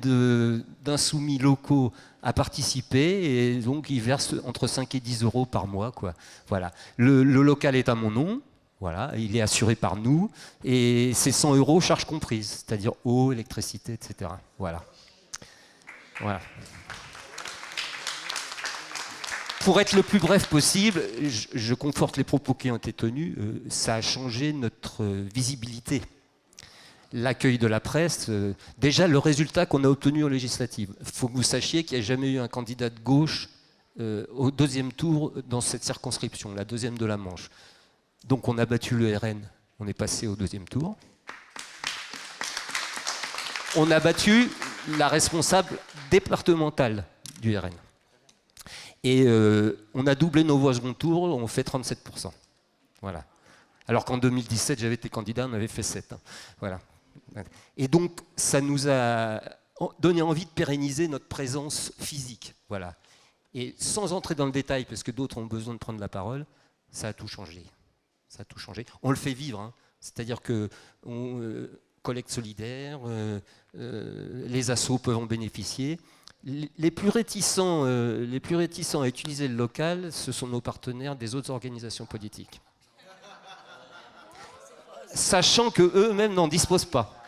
d'insoumis locaux à participer, et donc ils versent entre 5 et 10 € par mois, quoi. Voilà. Le local est à mon nom. Voilà. Il est assuré par nous. Et c'est 100 € charges comprises, c'est-à-dire eau, électricité, etc. Voilà. Voilà. Pour être le plus bref possible, je conforte les propos qui ont été tenus, ça a changé notre visibilité. L'accueil de la presse, déjà le résultat qu'on a obtenu aux législatives. Il faut que vous sachiez qu'il n'y a jamais eu un candidat de gauche au 2e tour dans cette circonscription, la 2e de la Manche. Donc on a battu le RN, on est passé au 2e tour. On a battu la responsable départementale du RN. Et on a doublé nos voix au second tour, on fait 37%. Voilà. Alors qu'en 2017, j'avais été candidat, on avait fait 7. Hein. Voilà. Et donc, ça nous a donné envie de pérenniser notre présence physique. Voilà. Et sans entrer dans le détail, parce que d'autres ont besoin de prendre la parole, ça a tout changé. Ça a tout changé. On le fait vivre. Hein. C'est-à-dire que collecte solidaire, les assos peuvent en bénéficier. Les plus réticents à utiliser le local, ce sont nos partenaires des autres organisations politiques. Sachant qu'eux-mêmes n'en disposent pas.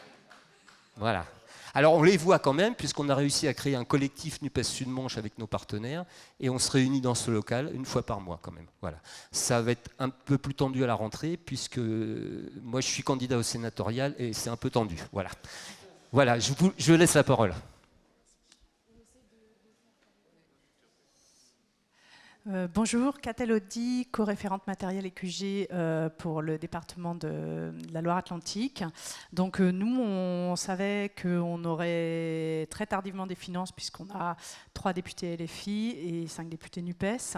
Voilà. Alors on les voit quand même, puisqu'on a réussi à créer un collectif NUPES Sud-Manche avec nos partenaires, et on se réunit dans ce local une fois par mois quand même. Voilà. Ça va être un peu plus tendu à la rentrée, puisque moi je suis candidat au sénatorial, et c'est un peu tendu. Voilà, voilà, je laisse la parole. Bonjour, Catel Audi, co-référente matériel et QG pour le département de la Loire-Atlantique. Donc nous, on savait qu'on aurait très tardivement des finances puisqu'on a 3 députés LFI et 5 députés NUPES.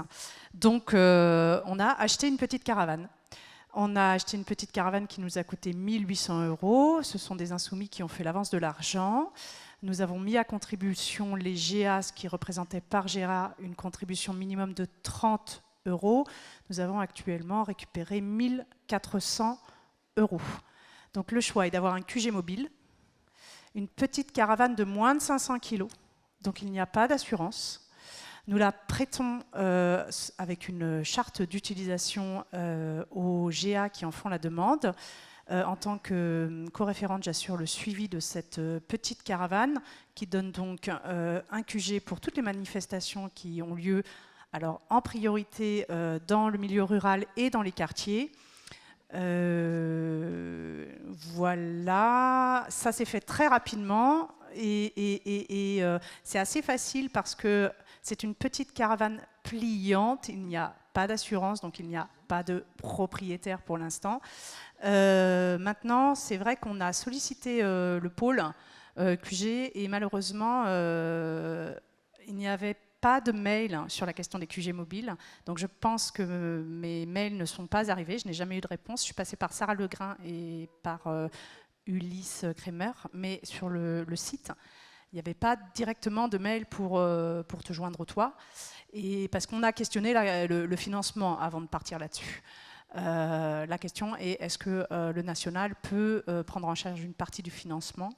Donc on a acheté une petite caravane. On a acheté une petite caravane qui nous a coûté 1 800 €. Ce sont des insoumis qui ont fait l'avance de l'argent. Nous avons mis à contribution les GEAS qui représentaient par GEA une contribution minimum de 30 €. Nous avons actuellement récupéré 1 400 €. Donc le choix est d'avoir un QG mobile, une petite caravane de moins de 500 kg, donc il n'y a pas d'assurance. Nous la prêtons avec une charte d'utilisation aux GA qui en font la demande. En tant que co-référente, j'assure le suivi de cette petite caravane qui donne donc un QG pour toutes les manifestations qui ont lieu, alors en priorité dans le milieu rural et dans les quartiers. Voilà, ça s'est fait très rapidement et c'est assez facile parce que c'est une petite caravane pliante, il n'y a pas d'assurance, donc il n'y a pas de propriétaire pour l'instant. Maintenant, c'est vrai qu'on a sollicité le pôle QG et malheureusement, il n'y avait pas de mail sur la question des QG mobiles. Donc je pense que mes mails ne sont pas arrivés. Je n'ai jamais eu de réponse. Je suis passée par Sarah Legrain et par Ulysse Kremer. Mais sur le site, il n'y avait pas directement de mail pour te joindre toi. Et parce qu'on a questionné le financement avant de partir là-dessus. La question est, est-ce que le national peut prendre en charge une partie du financement ?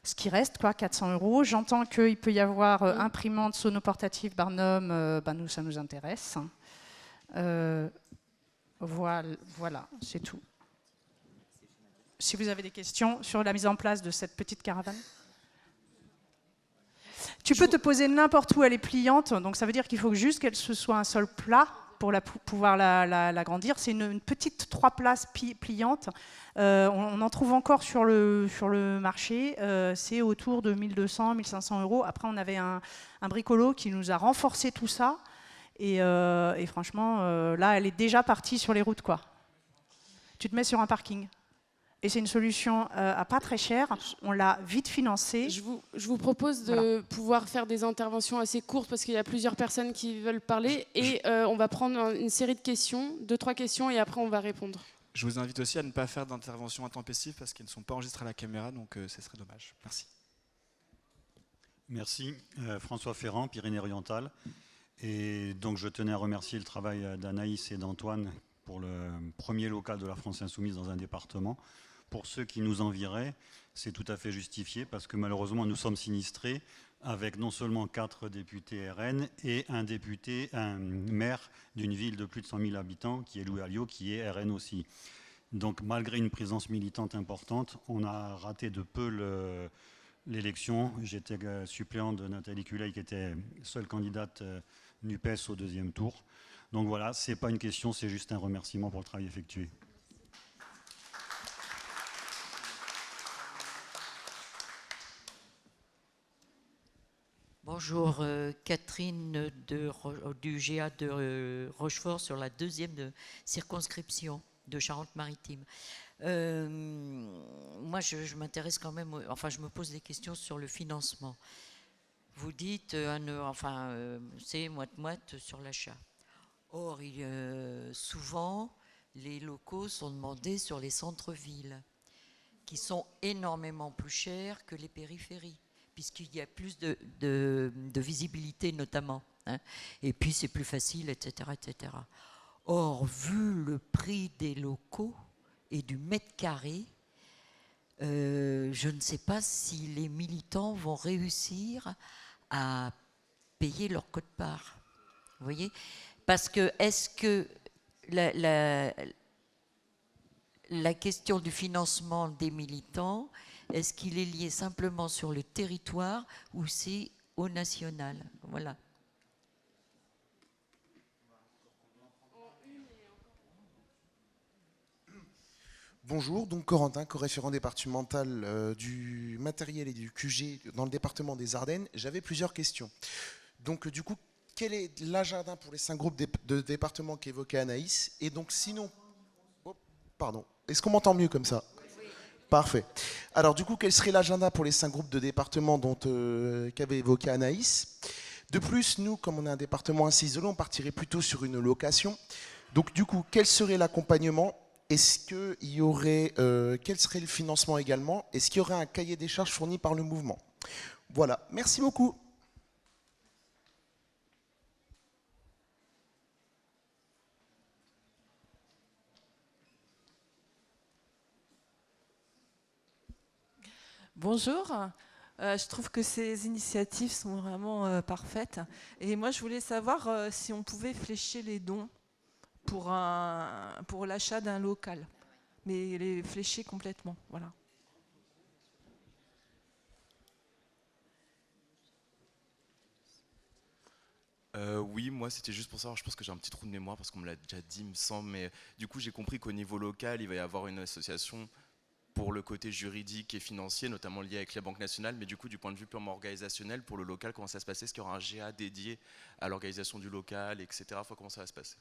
Ce qui reste, quoi, 400 €. J'entends qu'il peut y avoir imprimante sonoportative Barnum, nous, ça nous intéresse. Voilà, c'est tout. Si vous avez des questions sur la mise en place de cette petite caravane. Tu peux te poser n'importe où, elle est pliante, donc ça veut dire qu'il faut juste qu'elle se soit un sol plat pour pouvoir l'agrandir. C'est une petite 3 places pliante. On en trouve encore sur le marché. C'est autour de 1 200, 1 500 €. Après, on avait un bricolo qui nous a renforcé tout ça. Et franchement, là, elle est déjà partie sur les routes, quoi. Tu te mets sur un parking. Et c'est une solution à pas très cher. On l'a vite financée. Je vous propose de pouvoir faire des interventions assez courtes parce qu'il y a plusieurs personnes qui veulent parler. Et on va prendre une série de questions, 2-3 questions, et après on va répondre. Je vous invite aussi à ne pas faire d'intervention intempestive parce qu'elles ne sont pas enregistrées à la caméra, donc ce serait dommage. Merci. Merci. François Ferrand, Pyrénées-Orientales. Et donc je tenais à remercier le travail d'Anaïs et d'Antoine pour le premier local de la France Insoumise dans un département. Pour ceux qui nous envieraient, c'est tout à fait justifié parce que malheureusement nous sommes sinistrés avec non seulement 4 députés RN et un maire d'une ville de plus de 100 000 habitants qui est Louis Alliot, qui est RN aussi. Donc malgré une présence militante importante, on a raté de peu l'élection. J'étais suppléant de Nathalie Cueil qui était seule candidate NUPES au 2e tour. Donc voilà, ce n'est pas une question, c'est juste un remerciement pour le travail effectué. Bonjour, Catherine du GA de Rochefort sur la 2e circonscription de Charente-Maritime. Moi, je m'intéresse quand même, enfin, je me pose des questions sur le financement. vous dites, c'est moite-moite sur l'achat. Or, souvent, les locaux sont demandés sur les centres-villes, qui sont énormément plus chers que les périphéries, puisqu'il y a plus de visibilité notamment. Hein. Et puis, c'est plus facile, etc., etc. Or, vu le prix des locaux et du mètre carré, je ne sais pas si les militants vont réussir à payer leur quote-part. Vous voyez ? Parce que, est-ce que la question du financement des militants, est-ce qu'il est lié simplement sur le territoire ou c'est au national? Voilà. Bonjour, donc Corentin, co-référent départemental du matériel et du QG dans le département des Ardennes. J'avais plusieurs questions. Donc du coup, quel est l'agenda pour les 5 groupes de départements qu'évoquait Anaïs? Et donc sinon... Oh, pardon, est-ce qu'on m'entend mieux comme ça? Oui. Parfait. Alors du coup, quel serait l'agenda pour les 5 groupes de départements qu'avait évoqué Anaïs? De plus, nous, comme on est un département assez isolé, on partirait plutôt sur une location. Donc du coup, quel serait l'accompagnement? Est-ce qu'il y aurait, quel serait le financement également? Est-ce qu'il y aurait un cahier des charges fourni par le mouvement? Voilà, merci beaucoup. Bonjour, je trouve que ces initiatives sont vraiment parfaites. Et moi, je voulais savoir si on pouvait flécher les dons pour l'achat d'un local, mais les flécher complètement, voilà. Oui, moi c'était juste pour savoir, je pense que j'ai un petit trou de mémoire parce qu'on me l'a déjà dit, il me semble, mais du coup j'ai compris qu'au niveau local, il va y avoir une association pour le côté juridique et financier, notamment lié avec la Banque nationale, mais du coup du point de vue purement organisationnel, pour le local, comment ça va se passer? Est-ce qu'il y aura un GA dédié à l'organisation du local, etc. Enfin, comment ça va se passer?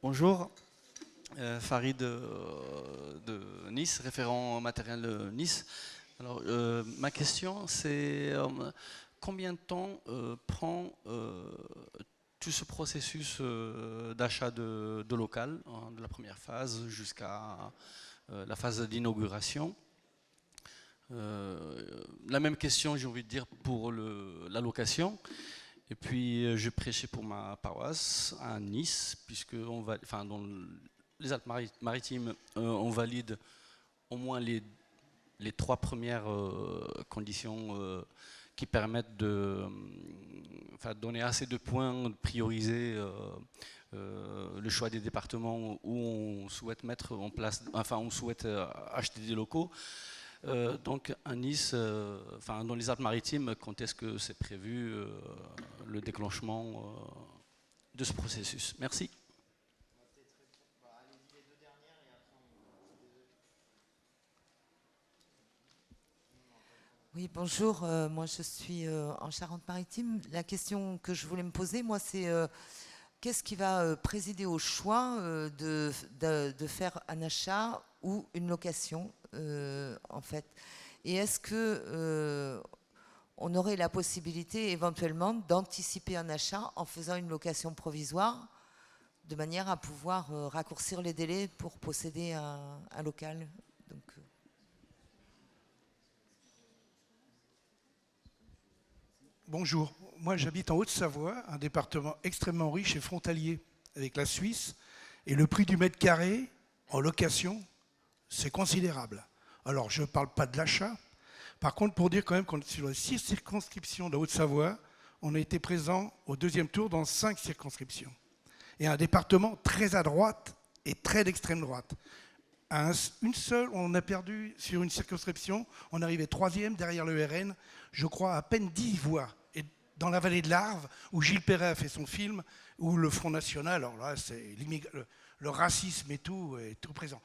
Bonjour, Farid de Nice, référent matériel de Nice. Alors, ma question, c'est combien de temps prend tout ce processus d'achat de local, hein, de la première phase jusqu'à la phase d'inauguration? La même question, j'ai envie de dire, pour la location. Et puis, je prêchais pour ma paroisse à Nice, puisque dans les Alpes-Maritimes, on valide au moins les 3 premières conditions qui permettent de donner assez de points, de prioriser le choix des départements où on souhaite mettre en place, on souhaite acheter des locaux. Donc à Nice, dans les Alpes-Maritimes, quand est-ce que c'est prévu le déclenchement de ce processus? Merci. Oui, bonjour, moi je suis en Charente-Maritime. La question que je voulais me poser, moi, c'est qu'est-ce qui va présider au choix de faire un achat ou une location, en fait? Et est-ce que on aurait la possibilité éventuellement d'anticiper un achat en faisant une location provisoire, de manière à pouvoir raccourcir les délais pour posséder un local? Donc, Bonjour, moi j'habite en Haute-Savoie, un département extrêmement riche et frontalier avec la Suisse, et le prix du mètre carré en location, c'est considérable. Alors je ne parle pas de l'achat, par contre pour dire quand même qu'on sur les 6 circonscriptions de Haute-Savoie, on a été présent au 2e tour dans 5 circonscriptions. Et un département très à droite et très d'extrême droite. Une seule, on a perdu sur une circonscription, on arrivait 3e derrière le RN, je crois à peine 10 voix. Et dans la vallée de l'Arve, où Gilles Perret a fait son film, où le Front National, alors là, c'est le racisme et tout est tout présent.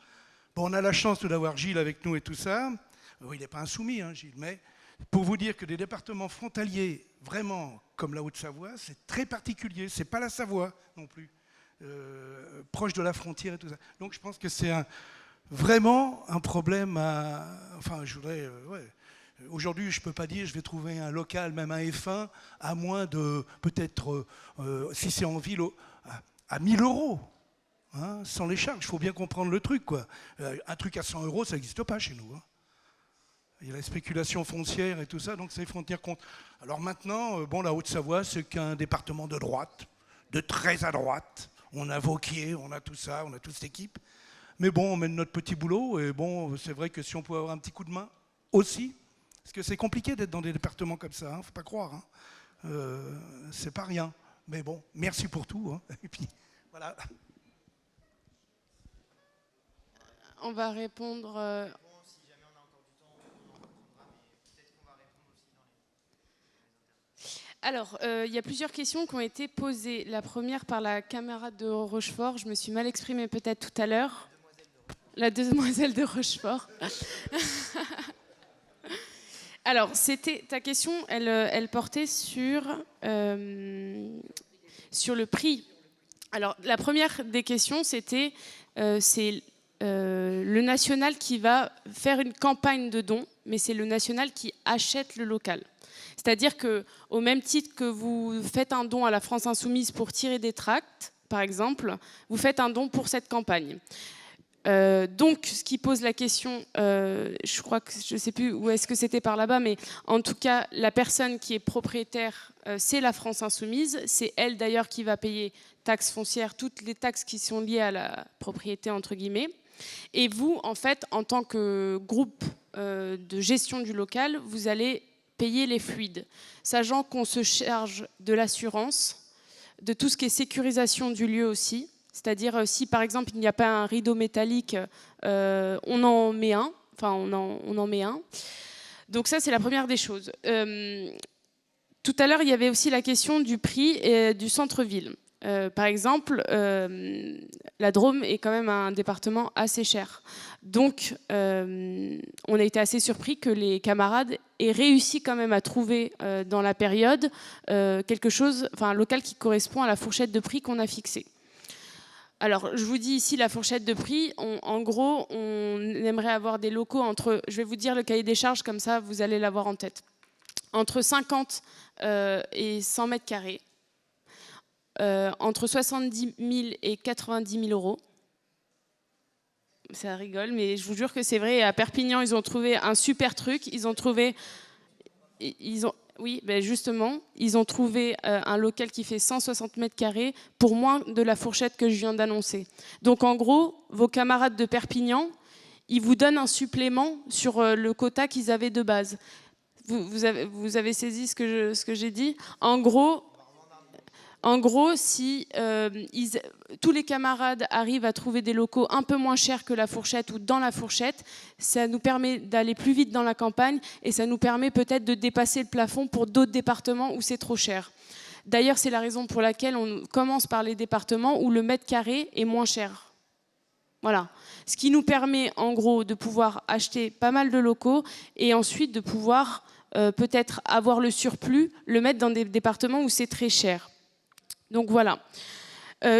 Bon, on a la chance d'avoir Gilles avec nous et tout ça. Il n'est pas insoumis, hein, Gilles, mais pour vous dire que des départements frontaliers, vraiment comme la Haute-Savoie, c'est très particulier. C'est pas la Savoie non plus. proche de la frontière et tout ça. Donc je pense que c'est vraiment un problème enfin, je voudrais... ouais. Aujourd'hui, je ne peux pas dire je vais trouver un local, même un F1, à moins de, peut-être, si c'est en ville, à 1 000 €, hein, sans les charges. Il faut bien comprendre le truc, quoi. Un truc à 100 €, ça n'existe pas chez nous. Hein. Il y a la spéculation foncière et tout ça, donc ça, il faut en tenir compte. Alors maintenant, bon, la Haute-Savoie, c'est qu'un département de droite, de très à droite. On a Vauquier, on a tout ça, on a toute cette équipe. Mais bon, on mène notre petit boulot, et bon, c'est vrai que si on pouvait avoir un petit coup de main aussi, parce que c'est compliqué d'être dans des départements comme ça, hein, faut pas croire. Hein. C'est pas rien. Mais bon, merci pour tout. Hein. Et puis, voilà. On va répondre... Alors, il y a plusieurs questions qui ont été posées. La première par la camarade de Rochefort. Je me suis mal exprimée peut-être tout à l'heure. La demoiselle de Rochefort. Alors, ta question, elle portait sur le prix. Alors, la première des questions, c'était c'est le national qui va faire une campagne de dons, mais c'est le national qui achète le local. C'est-à-dire qu'au même titre que vous faites un don à la France Insoumise pour tirer des tracts, par exemple, vous faites un don pour cette campagne. Donc, ce qui pose la question, je crois que je ne sais plus où est-ce que c'était par là-bas, mais en tout cas, la personne qui est propriétaire, c'est la France Insoumise. C'est elle d'ailleurs qui va payer taxes foncières, toutes les taxes qui sont liées à la propriété, entre guillemets. Et vous, en fait, en tant que groupe de gestion du local, vous allez payer les fluides, sachant qu'on se charge de l'assurance, de tout ce qui est sécurisation du lieu aussi. C'est-à-dire, si par exemple il n'y a pas un rideau métallique, on en met un. Enfin, on en met un. Donc ça, c'est la première des choses. Tout à l'heure, il y avait aussi la question du prix et du centre-ville. Par exemple, la Drôme est quand même un département assez cher. Donc, on a été assez surpris que les camarades aient réussi quand même à trouver dans la période quelque chose, enfin un local qui correspond à la fourchette de prix qu'on a fixée. Alors, je vous dis ici la fourchette de prix. En gros, on aimerait avoir des locaux entre... Je vais vous dire le cahier des charges, comme ça, vous allez l'avoir en tête. Entre 50 et 100 mètres carrés. Entre 70 000 et 90 000 euros. Ça rigole, mais je vous jure que c'est vrai. À Perpignan, ils ont trouvé un super truc. Ils ont trouvé... Oui, ben justement, ils ont trouvé un local qui fait 160 mètres carrés pour moins de la fourchette que je viens d'annoncer. Donc en gros, vos camarades de Perpignan, ils vous donnent un supplément sur le quota qu'ils avaient de base. Vous avez saisi ce que j'ai dit ? En gros, si tous les camarades arrivent à trouver des locaux un peu moins chers que la fourchette ou dans la fourchette, ça nous permet d'aller plus vite dans la campagne et ça nous permet peut-être de dépasser le plafond pour d'autres départements où c'est trop cher. D'ailleurs, c'est la raison pour laquelle on commence par les départements où le mètre carré est moins cher. Voilà. Ce qui nous permet en gros de pouvoir acheter pas mal de locaux et ensuite de pouvoir peut-être avoir le surplus, le mettre dans des départements où c'est très cher. Donc voilà.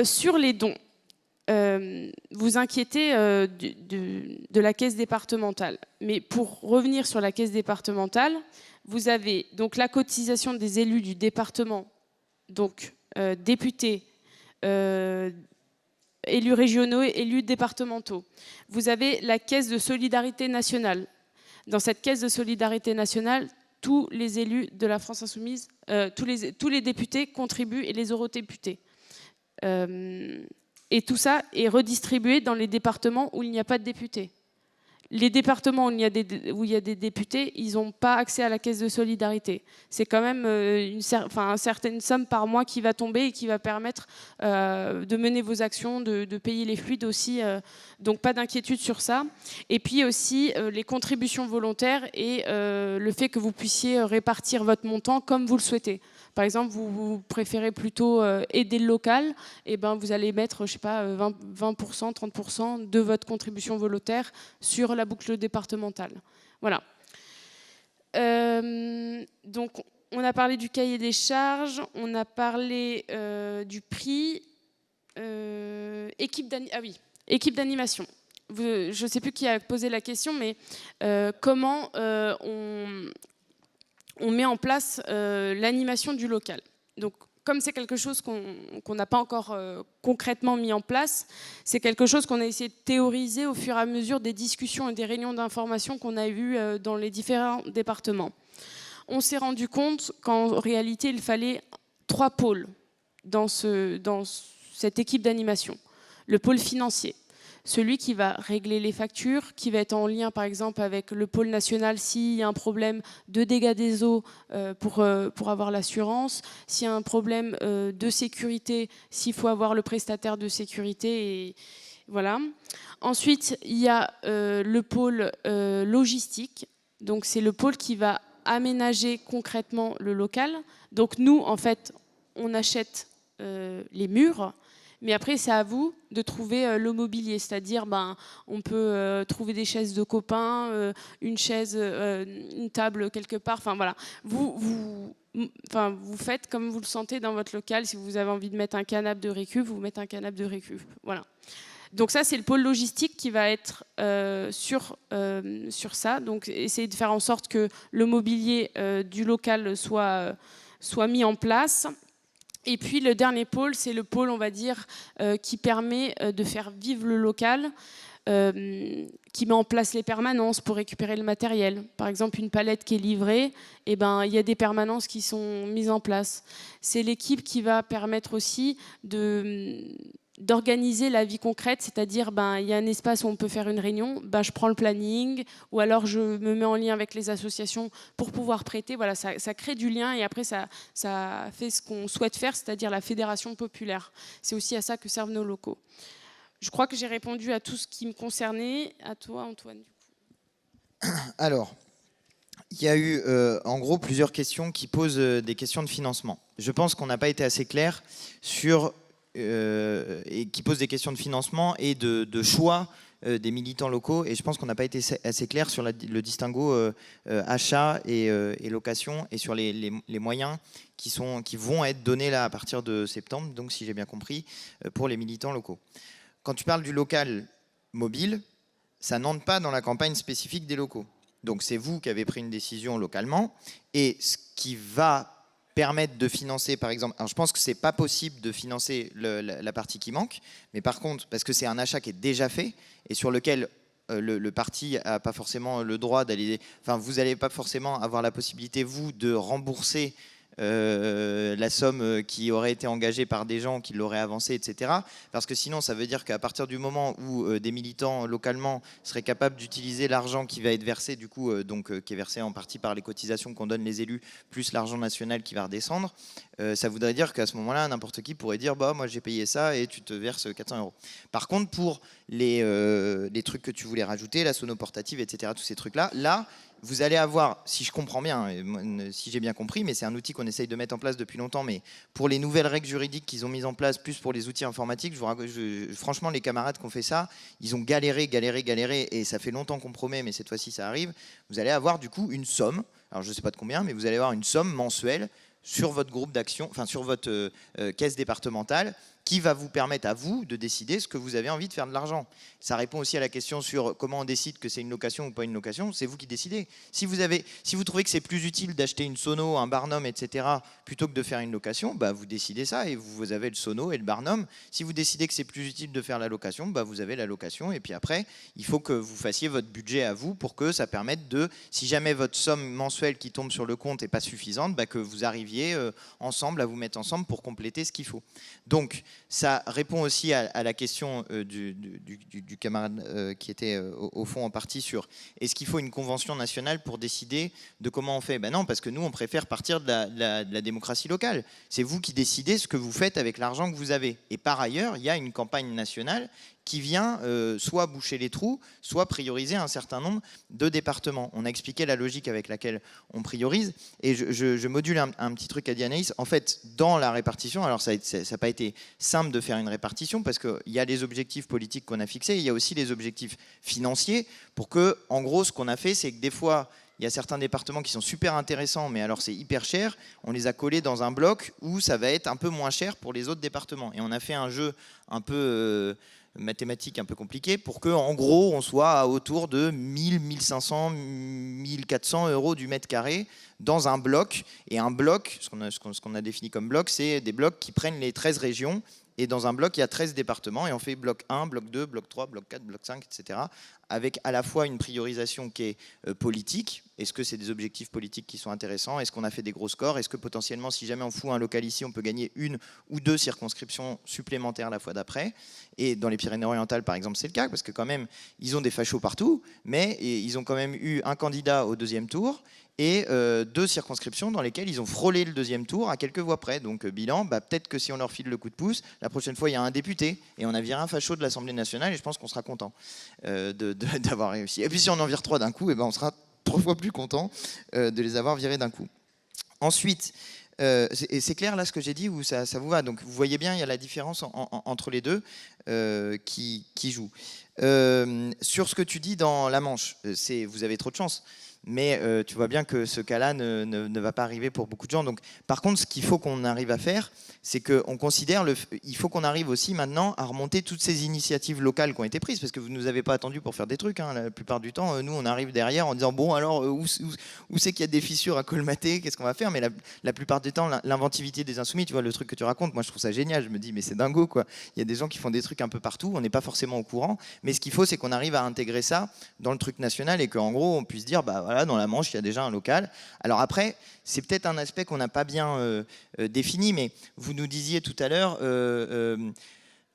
Sur les dons, vous inquiétez de la caisse départementale. Mais pour revenir sur la caisse départementale, vous avez donc la cotisation des élus du département, donc députés, élus régionaux et élus départementaux. Vous avez la caisse de solidarité nationale. Dans cette caisse de solidarité nationale, tous les élus de la France Insoumise, tous les députés contribuent et les eurodéputés. Et tout ça est redistribué dans les départements où il n'y a pas de députés. Les départements où il y a des députés, ils n'ont pas accès à la caisse de solidarité. C'est quand même une certaine somme par mois qui va tomber et qui va permettre de mener vos actions, de payer les fluides aussi. Donc pas d'inquiétude sur ça. Et puis aussi les contributions volontaires et le fait que vous puissiez répartir votre montant comme vous le souhaitez. Par exemple, vous préférez plutôt aider le local, et ben vous allez mettre, je sais pas, 20%, 30% de votre contribution volontaire sur la boucle départementale. Voilà. Donc, on a parlé du cahier des charges, on a parlé du prix. équipe d'animation. Je ne sais plus qui a posé la question, mais comment on met en place l'animation du local. Donc, comme c'est quelque chose qu'on n'a pas encore concrètement mis en place, c'est quelque chose qu'on a essayé de théoriser au fur et à mesure des discussions et des réunions d'information qu'on a eues dans les différents départements. On s'est rendu compte qu'en réalité, il fallait 3 pôles dans cette équipe d'animation. Le pôle financier, celui qui va régler les factures, qui va être en lien par exemple avec le pôle national s'il y a un problème de dégâts des eaux pour avoir l'assurance, s'il y a un problème de sécurité, s'il faut avoir le prestataire de sécurité, et voilà. Ensuite, il y a le pôle logistique, donc c'est le pôle qui va aménager concrètement le local. Donc nous, en fait, on achète les murs, mais après, c'est à vous de trouver le mobilier. C'est-à-dire, on peut trouver des chaises de copains, une chaise, une table quelque part. Enfin, voilà. Vous faites comme vous le sentez dans votre local. Si vous avez envie de mettre un canapé de récup, vous mettez un canapé de récup. Voilà. Donc ça, c'est le pôle logistique qui va être sur ça. Donc, essayer de faire en sorte que le mobilier du local soit mis en place. Et puis le dernier pôle, c'est le pôle, on va dire, qui permet de faire vivre le local, qui met en place les permanences pour récupérer le matériel. Par exemple, une palette qui est livrée, il y a des permanences qui sont mises en place. C'est l'équipe qui va permettre aussi d'organiser la vie concrète, c'est-à-dire il y a un espace où on peut faire une réunion, je prends le planning, ou alors je me mets en lien avec les associations pour pouvoir prêter. Voilà, ça crée du lien et après ça fait ce qu'on souhaite faire, c'est-à-dire la fédération populaire. C'est aussi à ça que servent nos locaux. Je crois que j'ai répondu à tout ce qui me concernait. À toi, Antoine. Alors, il y a eu en gros plusieurs questions qui posent des questions de financement. Je pense qu'on n'a pas été assez clair sur... et qui pose des questions de financement et de choix des militants locaux. Et je pense qu'on n'a pas été assez clair sur le distinguo achat et location et sur les moyens qui vont être donnés là à partir de septembre, donc si j'ai bien compris, pour les militants locaux. Quand tu parles du local mobile, ça n'entre pas dans la campagne spécifique des locaux. Donc c'est vous qui avez pris une décision localement et ce qui va permettre de financer, par exemple, alors je pense que c'est pas possible de financer la partie qui manque, mais par contre, parce que c'est un achat qui est déjà fait et sur lequel le parti n'a pas forcément le droit d'aller, enfin vous n'allez pas forcément avoir la possibilité, vous, de rembourser la somme qui aurait été engagée par des gens qui l'auraient avancée, etc. Parce que sinon, ça veut dire qu'à partir du moment où des militants localement seraient capables d'utiliser l'argent qui va être versé, du coup, qui est versé en partie par les cotisations qu'on donne les élus, plus l'argent national qui va redescendre, ça voudrait dire qu'à ce moment-là, n'importe qui pourrait dire moi j'ai payé ça et tu te verses 400 €. Par contre, pour les trucs que tu voulais rajouter, la sonoportative, etc., tous ces trucs-là, là, vous allez avoir, si je comprends bien, si j'ai bien compris, mais c'est un outil qu'on essaye de mettre en place depuis longtemps, mais pour les nouvelles règles juridiques qu'ils ont mises en place, plus pour les outils informatiques, franchement, les camarades qui ont fait ça, ils ont galéré, et ça fait longtemps qu'on promet, mais cette fois-ci, ça arrive. Vous allez avoir du coup une somme, alors je ne sais pas de combien, mais vous allez avoir une somme mensuelle sur votre groupe d'action, enfin sur votre caisse départementale, qui va vous permettre à vous de décider ce que vous avez envie de faire de l'argent. Ça répond aussi à la question sur comment on décide que c'est une location ou pas une location, c'est vous qui décidez. Si vous trouvez que c'est plus utile d'acheter une sono, un barnum, etc., plutôt que de faire une location, vous décidez ça et vous avez le sono et le barnum. Si vous décidez que c'est plus utile de faire la location, vous avez la location et puis après, il faut que vous fassiez votre budget à vous pour que ça permette de, si jamais votre somme mensuelle qui tombe sur le compte n'est pas suffisante, que vous arriviez ensemble à vous mettre ensemble pour compléter ce qu'il faut. Donc, ça répond aussi à la question du camarade qui était au fond en partie sur est-ce qu'il faut une convention nationale pour décider de comment on fait. Non, parce que nous, on préfère partir de la démocratie locale. C'est vous qui décidez ce que vous faites avec l'argent que vous avez. Et par ailleurs, il y a une campagne nationale qui vient soit boucher les trous, soit prioriser un certain nombre de départements. On a expliqué la logique avec laquelle on priorise, et je module un petit truc à Anaïs. En fait, dans la répartition, alors ça n'a pas été simple de faire une répartition, parce qu'il y a les objectifs politiques qu'on a fixés, il y a aussi les objectifs financiers, pour que, en gros, ce qu'on a fait, c'est que des fois, il y a certains départements qui sont super intéressants, mais alors c'est hyper cher. On les a collés dans un bloc où ça va être un peu moins cher pour les autres départements. Et on a fait un jeu un peu mathématique, un peu compliqué, pour que, en gros, on soit autour de 1000, 1500, 1400 euros du mètre carré dans un bloc. Et un bloc, ce qu'on a défini comme bloc, c'est des blocs qui prennent les 13 régions. Et dans un bloc, il y a 13 départements et on fait bloc 1, bloc 2, bloc 3, bloc 4, bloc 5, etc. Avec à la fois une priorisation qui est politique. Est-ce que c'est des objectifs politiques qui sont intéressants? Est-ce qu'on a fait des gros scores? Est-ce que potentiellement, si jamais on fout un local ici, on peut gagner 1 ou 2 circonscriptions supplémentaires la fois d'après? Et dans les Pyrénées-Orientales, par exemple, c'est le cas, parce que quand même, ils ont des fachos partout, mais ils ont quand même eu un candidat au 2e tour et 2 circonscriptions dans lesquelles ils ont frôlé le 2e tour à quelques voix près. Donc bilan, peut-être que si on leur file le coup de pouce, la prochaine fois il y a un député et on a viré un facho de l'Assemblée nationale et je pense qu'on sera content d'avoir réussi. Et puis si on en vire 3 d'un coup, on sera 3 fois plus content de les avoir virés d'un coup. Ensuite, c'est clair là ce que j'ai dit ou ça vous va? Donc vous voyez bien, il y a la différence entre les deux qui jouent. Sur ce que tu dis dans la Manche, vous avez trop de chance. Mais tu vois bien que ce cas-là ne va pas arriver pour beaucoup de gens. Donc, par contre, ce qu'il faut qu'on arrive à faire, c'est qu'on considère, il faut qu'on arrive aussi maintenant à remonter toutes ces initiatives locales qui ont été prises, parce que vous ne nous avez pas attendu pour faire des trucs. Hein. La plupart du temps, nous, on arrive derrière en disant, bon, alors, où c'est qu'il y a des fissures à colmater? Qu'est-ce qu'on va faire? Mais la plupart du temps, l'inventivité des Insoumis, tu vois, le truc que tu racontes, moi, je trouve ça génial. Je me dis, mais c'est dingo, quoi. Il y a des gens qui font des trucs un peu partout, on n'est pas forcément au courant. Mais ce qu'il faut, c'est qu'on arrive à intégrer ça dans le truc national et qu'en gros, on puisse dire, voilà, dans la Manche, il y a déjà un local. Alors après, c'est peut-être un aspect qu'on n'a pas bien défini, mais vous nous disiez tout à l'heure,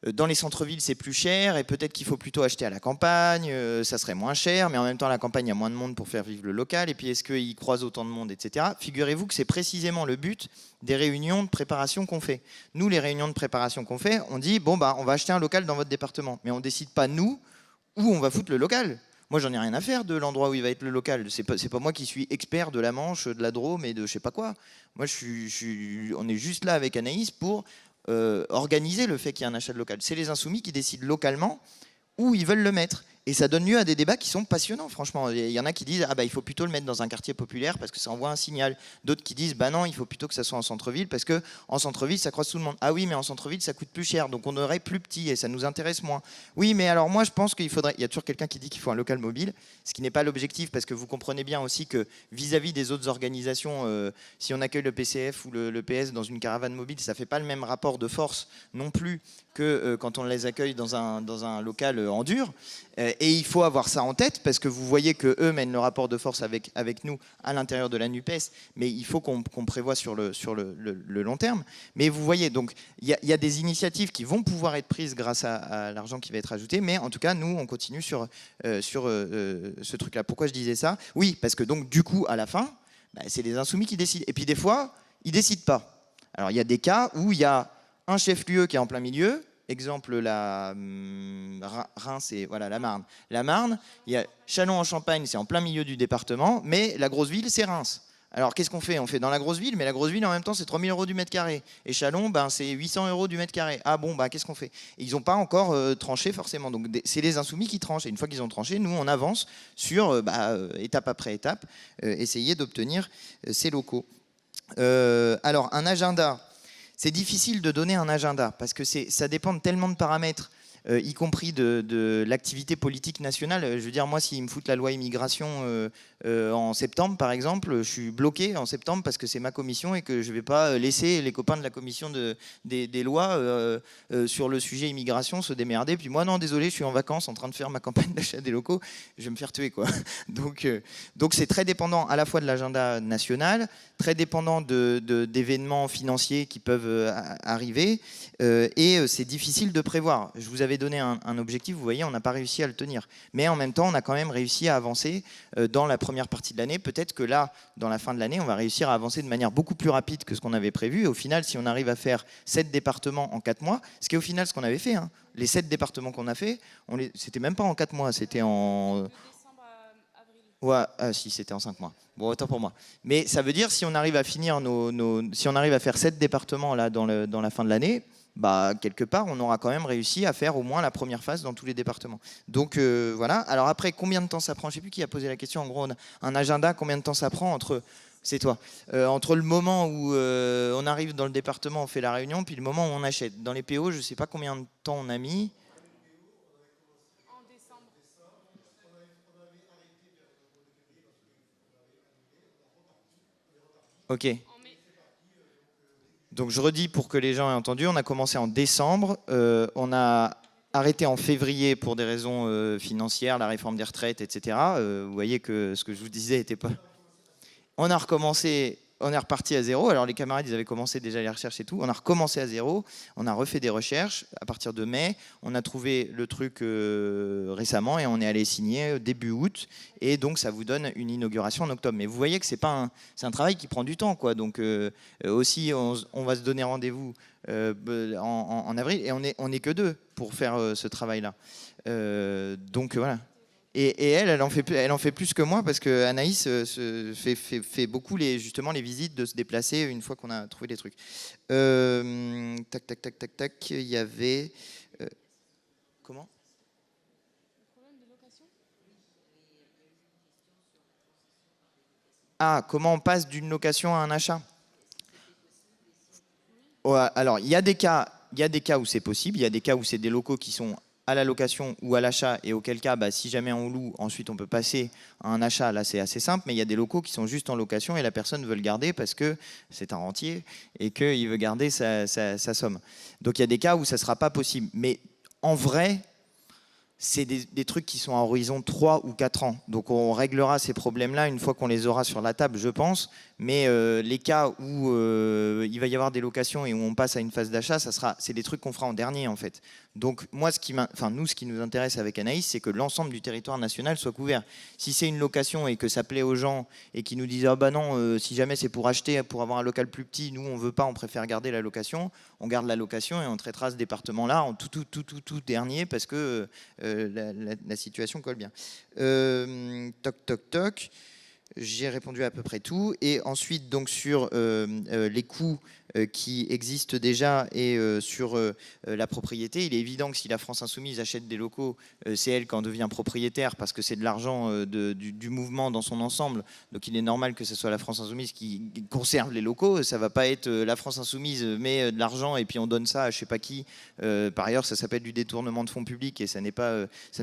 dans les centres-villes, c'est plus cher et peut-être qu'il faut plutôt acheter à la campagne, ça serait moins cher, mais en même temps, à la campagne, il y a moins de monde pour faire vivre le local, et puis est-ce qu'il croise autant de monde, etc. Figurez-vous que c'est précisément le but des réunions de préparation qu'on fait. Nous, les réunions de préparation qu'on fait, on dit, bon, on va acheter un local dans votre département, mais on ne décide pas, nous, où on va foutre le local. Moi, j'en ai rien à faire de l'endroit où il va être le local. C'est pas moi qui suis expert de la Manche, de la Drôme et de je sais pas quoi. Moi, on est juste là avec Anaïs pour organiser le fait qu'il y ait un achat de local. C'est les Insoumis qui décident localement où ils veulent le mettre. Et ça donne lieu à des débats qui sont passionnants, franchement. Il y en a qui disent il faut plutôt le mettre dans un quartier populaire parce que ça envoie un signal. D'autres qui disent non, il faut plutôt que ça soit en centre-ville parce que en centre-ville, ça croise tout le monde. Ah oui, mais en centre-ville, ça coûte plus cher, donc on aurait plus petit et ça nous intéresse moins. Oui, mais alors moi, je pense qu'il faudrait... Il y a toujours quelqu'un qui dit qu'il faut un local mobile, ce qui n'est pas l'objectif parce que vous comprenez bien aussi que vis-à-vis des autres organisations, si on accueille le PCF ou le PS dans une caravane mobile, ça ne fait pas le même rapport de force non plus que quand on les accueille dans un local en dur. Et il faut avoir ça en tête parce que vous voyez qu'eux mènent le rapport de force avec nous à l'intérieur de la NUPES, mais il faut qu'on prévoie sur le long terme. Mais vous voyez, donc il y a des initiatives qui vont pouvoir être prises grâce à l'argent qui va être ajouté, mais en tout cas, nous, on continue sur ce truc-là. Pourquoi je disais ça? Oui, parce que donc du coup, à la fin, c'est les Insoumis qui décident. Et puis des fois, ils ne décident pas. Alors il y a des cas où il y a un chef-lieu qui est en plein milieu. Exemple, la Reims et voilà, la Marne. La Marne, il y a Châlons-en-Champagne, c'est en plein milieu du département, mais la grosse ville, c'est Reims. Alors qu'est-ce qu'on fait? On fait dans la grosse ville, mais la grosse ville en même temps, c'est 3 000 € du mètre carré. Et Châlons, c'est 800 € du mètre carré. Ah bon, qu'est-ce qu'on fait? Et ils n'ont pas encore tranché forcément. Donc c'est les Insoumis qui tranchent. Et une fois qu'ils ont tranché, nous, on avance sur, étape après étape, essayer d'obtenir ces locaux. Alors, un agenda. C'est difficile de donner un agenda parce que ça dépend de tellement de paramètres, y compris de l'activité politique nationale. Je veux dire, moi, s'ils me foutent la loi immigration en septembre, par exemple, je suis bloqué en septembre parce que c'est ma commission et que je ne vais pas laisser les copains de la commission des lois sur le sujet immigration se démerder. Puis moi, non, désolé, je suis en vacances en train de faire ma campagne d'achat des locaux, je vais me faire tuer, quoi. Donc c'est très dépendant à la fois de l'agenda national, très dépendant d'événements financiers qui peuvent arriver, et c'est difficile de prévoir. Je vous avais donné un objectif, vous voyez, on n'a pas réussi à le tenir. Mais en même temps, on a quand même réussi à avancer dans la première partie de l'année. Peut-être que là, dans la fin de l'année, on va réussir à avancer de manière beaucoup plus rapide que ce qu'on avait prévu. Et au final, si on arrive à faire 7 départements en 4 mois, ce qui est au final ce qu'on avait fait, hein. Les 7 départements qu'on a fait, c'était même pas en 4 mois, c'était en... Ouais, si, c'était en 5 mois. Bon, autant pour moi. Mais ça veut dire, si on arrive à finir si on arrive à faire 7 départements là, dans la fin de l'année, bah, quelque part, on aura quand même réussi à faire au moins la première phase dans tous les départements. Donc voilà. Alors après, combien de temps ça prend? Je ne sais plus qui a posé la question. En gros, un agenda, combien de temps ça prend entre... C'est toi. Entre le moment où on arrive dans le département, on fait la réunion, puis le moment où on achète. Dans les PO, je ne sais pas combien de temps on a mis. Ok. Donc je redis pour que les gens aient entendu, on a commencé en décembre, on a arrêté en février pour des raisons financières, la réforme des retraites, etc. Vous voyez que ce que je vous disais n'était pas... On a recommencé, on est reparti à zéro. Alors les camarades, ils avaient commencé déjà les recherches et tout. On a recommencé à zéro, on a refait des recherches à partir de mai. On a trouvé le truc récemment et on est allé signer début août. Et donc ça vous donne une inauguration en octobre. Mais vous voyez que c'est un travail qui prend du temps, quoi. Donc aussi, on va se donner rendez-vous en avril et on est que 2 pour faire ce travail-là. Donc voilà. Et elle en fait plus que moi parce que Anaïs fait beaucoup justement les visites de se déplacer une fois qu'on a trouvé les trucs. Tac. Il y avait comment? Ah, comment on passe d'une location à un achat? Ouais, alors il y a des cas où c'est possible. Il y a des cas où c'est des locaux qui sont à la location ou à l'achat, et auquel cas, bah, si jamais on loue, ensuite on peut passer à un achat, là c'est assez simple, mais il y a des locaux qui sont juste en location et la personne veut le garder parce que c'est un rentier et qu'il veut garder sa somme. Donc il y a des cas où ça ne sera pas possible. Mais en vrai, c'est des trucs qui sont à horizon 3 ou 4 ans. Donc on réglera ces problèmes-là une fois qu'on les aura sur la table, je pense. Mais les cas où il va y avoir des locations et où on passe à une phase d'achat, c'est des trucs qu'on fera en dernier, en fait. Donc moi, ce qui nous intéresse avec Anaïs, c'est que l'ensemble du territoire national soit couvert. Si c'est une location et que ça plaît aux gens et qu'ils nous disent « Ah bah non, si jamais c'est pour acheter, pour avoir un local plus petit, nous on veut pas, on préfère garder la location », on garde la location et on traitera ce département-là en tout dernier parce que la situation colle bien. Toc. J'ai répondu à peu près tout. Et ensuite, donc sur les coûts qui existent déjà et sur la propriété, il est évident que si la France Insoumise achète des locaux, c'est elle qui en devient propriétaire parce que c'est de l'argent du mouvement dans son ensemble. Donc il est normal que ce soit la France Insoumise qui conserve les locaux. Ça ne va pas être la France Insoumise met de l'argent et puis on donne ça à je ne sais pas qui. Par ailleurs, ça s'appelle du détournement de fonds publics et ça ne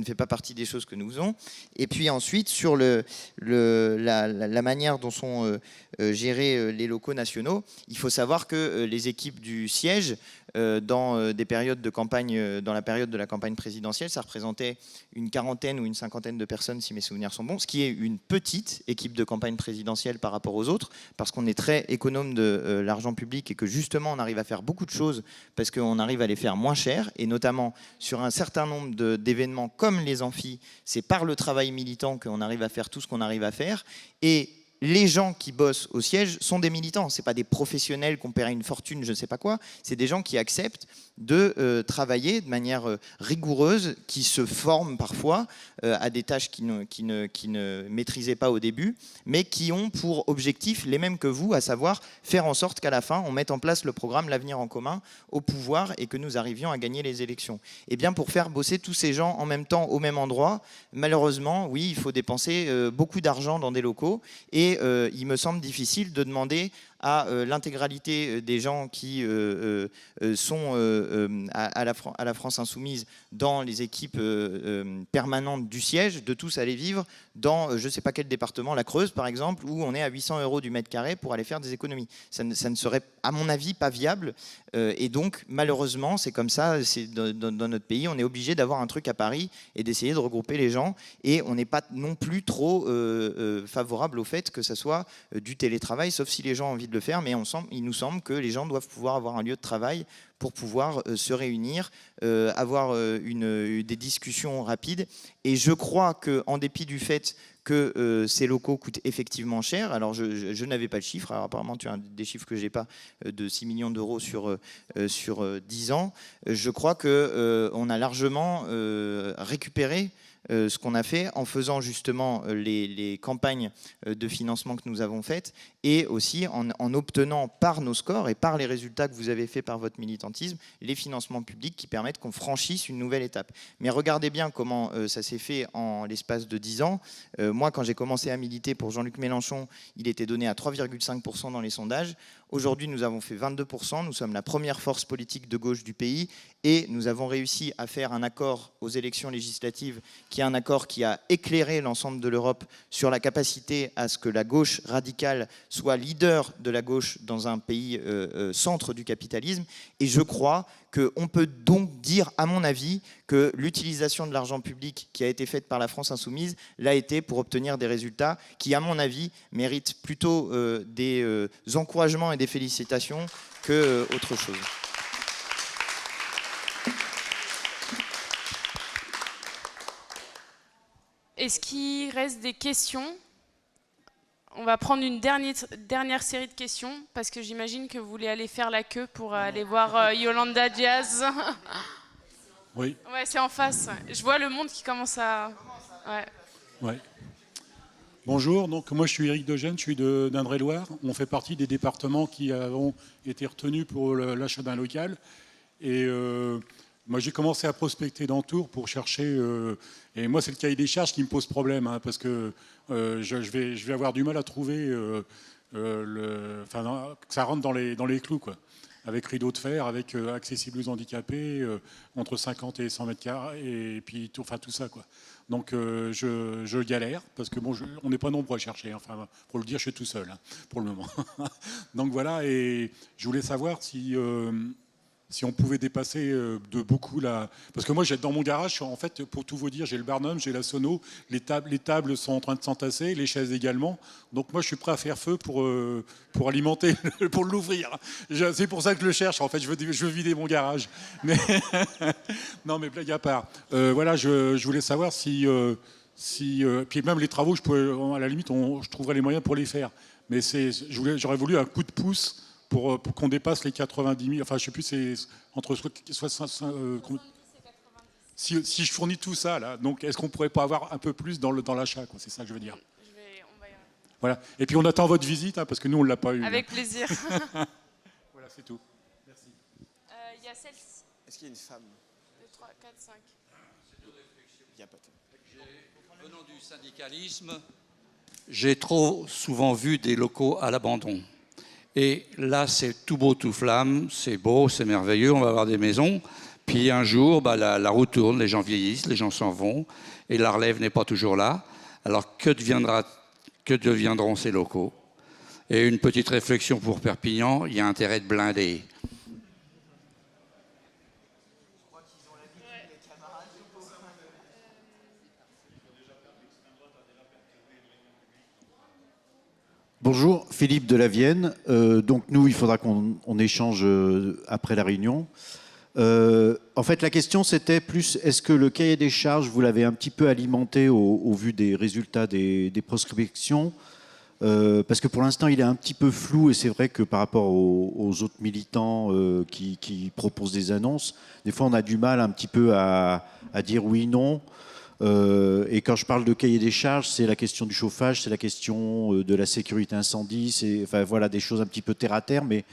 fait pas partie des choses que nous faisons. Et puis ensuite, sur la manière dont sont gérés les locaux nationaux, il faut savoir que les équipes du siège, dans des périodes de campagne, dans la période de la campagne présidentielle, ça représentait une quarantaine ou une cinquantaine de personnes, si mes souvenirs sont bons, ce qui est une petite équipe de campagne présidentielle par rapport aux autres, parce qu'on est très économe de l'argent public et que justement on arrive à faire beaucoup de choses parce qu'on arrive à les faire moins cher, et notamment sur un certain nombre d'événements comme les amphis, c'est par le travail militant qu'on arrive à faire tout ce qu'on arrive à faire. Et les gens qui bossent au siège sont des militants, ce n'est pas des professionnels qui ont payé une fortune, je ne sais pas quoi, c'est des gens qui acceptent de travailler de manière rigoureuse, qui se forment parfois à des tâches qu'ils ne maîtrisaient pas au début, mais qui ont pour objectif les mêmes que vous, à savoir faire en sorte qu'à la fin, on mette en place le programme L'Avenir en commun au pouvoir et que nous arrivions à gagner les élections. Et bien pour faire bosser tous ces gens en même temps au même endroit, malheureusement, oui, il faut dépenser beaucoup d'argent dans des locaux et il me semble difficile de demander à l'intégralité des gens qui sont à la France Insoumise dans les équipes permanentes du siège, de tous aller vivre dans je ne sais pas quel département, la Creuse par exemple, où on est à 800 € du mètre carré pour aller faire des économies. Ça ne serait, à mon avis, pas viable. Et donc, malheureusement, c'est comme ça, dans notre pays, on est obligé d'avoir un truc à Paris et d'essayer de regrouper les gens. Et on n'est pas non plus trop favorable au fait que ça soit du télétravail, sauf si les gens ont envie de le faire. Mais il nous semble que les gens doivent pouvoir avoir un lieu de travail pour pouvoir se réunir, avoir des discussions rapides. Et je crois qu'en dépit du fait que ces locaux coûtent effectivement cher. Alors je n'avais pas le chiffre, alors apparemment tu as des chiffres que je n'ai pas, de 6 millions d'euros sur 10 ans. Je crois qu'on a largement récupéré ce qu'on a fait en faisant justement les campagnes de financement que nous avons faites et aussi en obtenant par nos scores et par les résultats que vous avez faits par votre militantisme, les financements publics qui permettent qu'on franchisse une nouvelle étape. Mais regardez bien comment ça s'est fait en l'espace de 10 ans. Moi, quand j'ai commencé à militer pour Jean-Luc Mélenchon, il était donné à 3,5% dans les sondages. Aujourd'hui, nous avons fait 22%. Nous sommes la première force politique de gauche du pays et nous avons réussi à faire un accord aux élections législatives qui est un accord qui a éclairé l'ensemble de l'Europe sur la capacité à ce que la gauche radicale soit leader de la gauche dans un pays centre du capitalisme. Et je crois qu'on peut donc dire, à mon avis, que l'utilisation de l'argent public qui a été faite par la France Insoumise l'a été pour obtenir des résultats qui, à mon avis, méritent plutôt des encouragements et des félicitations qu'autre chose. Est-ce qu'il reste des questions ? On va prendre une dernière série de questions, parce que j'imagine que vous voulez aller faire la queue pour aller voir Yolanda Diaz. Oui. Ouais, c'est en face. Je vois le monde qui commence à... Ouais. Bonjour, donc moi je suis Éric Dogène, je suis d'Indre-et-Loire. On fait partie des départements qui ont été retenus pour l'achat d'un local. Et moi j'ai commencé à prospecter dans Tours pour chercher... et moi c'est le cahier des charges qui me pose problème, hein, parce que je vais avoir du mal à trouver que ça rentre dans les clous, quoi. Avec rideau de fer, avec accessible aux handicapés, entre 50 et 100 mètres carrés, et puis tout ça, quoi. Donc je galère, parce que bon, on n'est pas nombreux à chercher, hein. Enfin, pour le dire, je suis tout seul, hein, pour le moment. Donc voilà, et je voulais savoir si on pouvait dépasser de beaucoup la... Parce que moi, dans mon garage, en fait, pour tout vous dire, j'ai le Barnum, j'ai la Sono, les tables sont en train de s'entasser, les chaises également. Donc moi, je suis prêt à faire feu pour alimenter, pour l'ouvrir. C'est pour ça que je le cherche, en fait, je veux vider mon garage. Mais non, mais blague à part. Voilà, je voulais savoir si puis même les travaux, à la limite, je trouverais les moyens pour les faire. Mais j'aurais voulu un coup de pouce pour qu'on dépasse les 90 000, enfin je ne sais plus, c'est entre 60... si je fournis tout ça, là, donc est-ce qu'on ne pourrait pas avoir un peu plus dans l'achat, quoi, c'est ça que je veux dire. Voilà. Et puis on attend votre visite, hein, parce que nous on ne l'a pas eu. Avec plaisir. Voilà, c'est tout. Merci. Il y a celle-ci. Est-ce qu'il y a une femme ? 2, 3, 4, 5. Il n'y a pas de... Venant du syndicalisme, j'ai trop souvent vu des locaux à l'abandon. Et là, c'est tout beau, tout flamme, c'est beau, c'est merveilleux, on va avoir des maisons. Puis un jour, la roue tourne, les gens vieillissent, les gens s'en vont, et la relève n'est pas toujours là. Alors que deviendront ces locaux ? Et une petite réflexion pour Perpignan, il y a intérêt de blinder. Bonjour, Philippe de la Vienne. Donc nous, il faudra qu'on échange après la réunion. En fait, la question, c'était plus, est-ce que le cahier des charges, vous l'avez un petit peu alimenté au vu des résultats des proscriptions ? Parce que pour l'instant, il est un petit peu flou, et c'est vrai que par rapport aux autres militants qui proposent des annonces, des fois, on a du mal un petit peu à dire oui, non. Et quand je parle de cahier des charges, c'est la question du chauffage, c'est la question de la sécurité incendie, c'est enfin, voilà, des choses un petit peu terre à terre, mais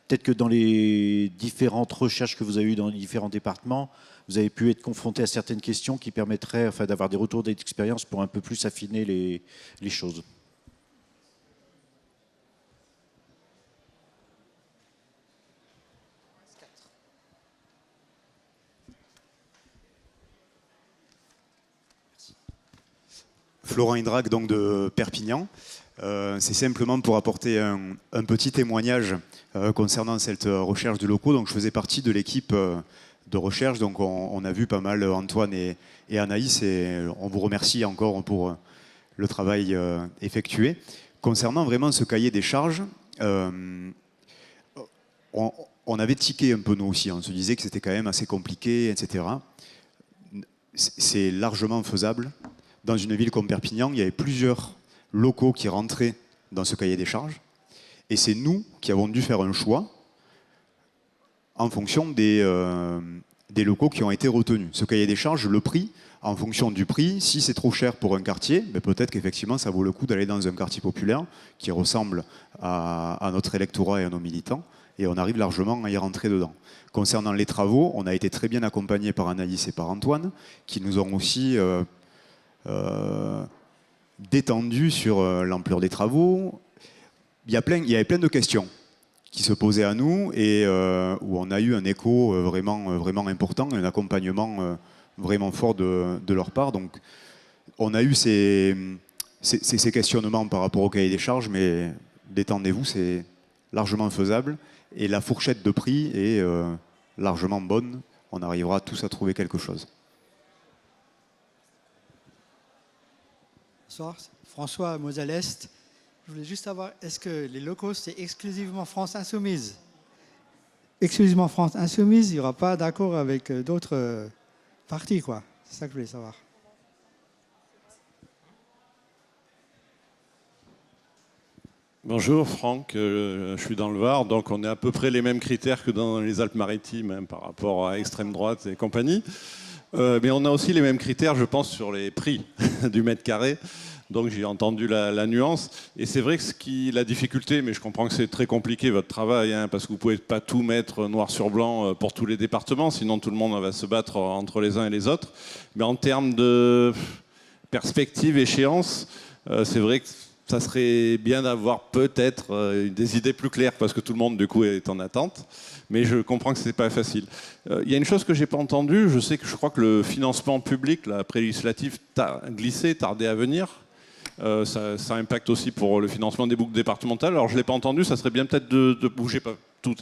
peut-être que dans les différentes recherches que vous avez eues dans les différents départements, vous avez pu être confronté à certaines questions qui permettraient enfin, d'avoir des retours d'expérience pour un peu plus affiner les choses. Florent Indrac, donc de Perpignan. C'est simplement pour apporter un petit témoignage concernant cette recherche de locaux. Donc, je faisais partie de l'équipe de recherche. Donc, on a vu pas mal Antoine et Anaïs, et on vous remercie encore pour le travail effectué. Concernant vraiment ce cahier des charges, on avait tiqué un peu nous aussi. On se disait que c'était quand même assez compliqué, etc. C'est largement faisable. dans une ville comme Perpignan, il y avait plusieurs locaux qui rentraient dans ce cahier des charges. Et c'est nous qui avons dû faire un choix en fonction des locaux qui ont été retenus. Ce cahier des charges, le prix, en fonction du prix, si c'est trop cher pour un quartier, ben peut-être qu'effectivement ça vaut le coup d'aller dans un quartier populaire qui ressemble à notre électorat et à nos militants, et on arrive largement à y rentrer dedans. Concernant les travaux, on a été très bien accompagnés par Anaïs et par Antoine, qui nous ont aussi détendu sur l'ampleur des travaux. Il y avait plein de questions qui se posaient à nous et où on a eu un écho vraiment important, un accompagnement vraiment fort de leur part. Donc on a eu ces questionnements par rapport au cahier des charges, mais détendez-vous, c'est largement faisable. Et la fourchette de prix est largement bonne. On arrivera tous à trouver quelque chose. Bonsoir, François, Moselle-Est. Je voulais juste savoir, est-ce que les locaux, c'est exclusivement France Insoumise? Exclusivement France Insoumise, il n'y aura pas d'accord avec d'autres partis, quoi. C'est ça que je voulais savoir. Bonjour Franck, je suis dans le Var, donc on est à peu près les mêmes critères que dans les Alpes-Maritimes hein, par rapport à extrême droite et compagnie. Mais on a aussi les mêmes critères, je pense, sur les prix du mètre carré. Donc j'ai entendu la nuance. Et c'est vrai que la difficulté, mais je comprends que c'est très compliqué votre travail, hein, parce que vous ne pouvez pas tout mettre noir sur blanc pour tous les départements, sinon tout le monde va se battre entre les uns et les autres. Mais en termes de perspective, échéance, c'est vrai que ça serait bien d'avoir peut-être des idées plus claires, parce que tout le monde, du coup, est en attente. Mais je comprends que ce n'est pas facile. Il y a une chose que je n'ai pas entendue. Je crois que le financement public, la prélégislative, glissé, tardé à venir. Ça impacte aussi pour le financement des boucles départementales. Alors, je ne l'ai pas entendu. Ça serait bien peut-être de bouger pas tout.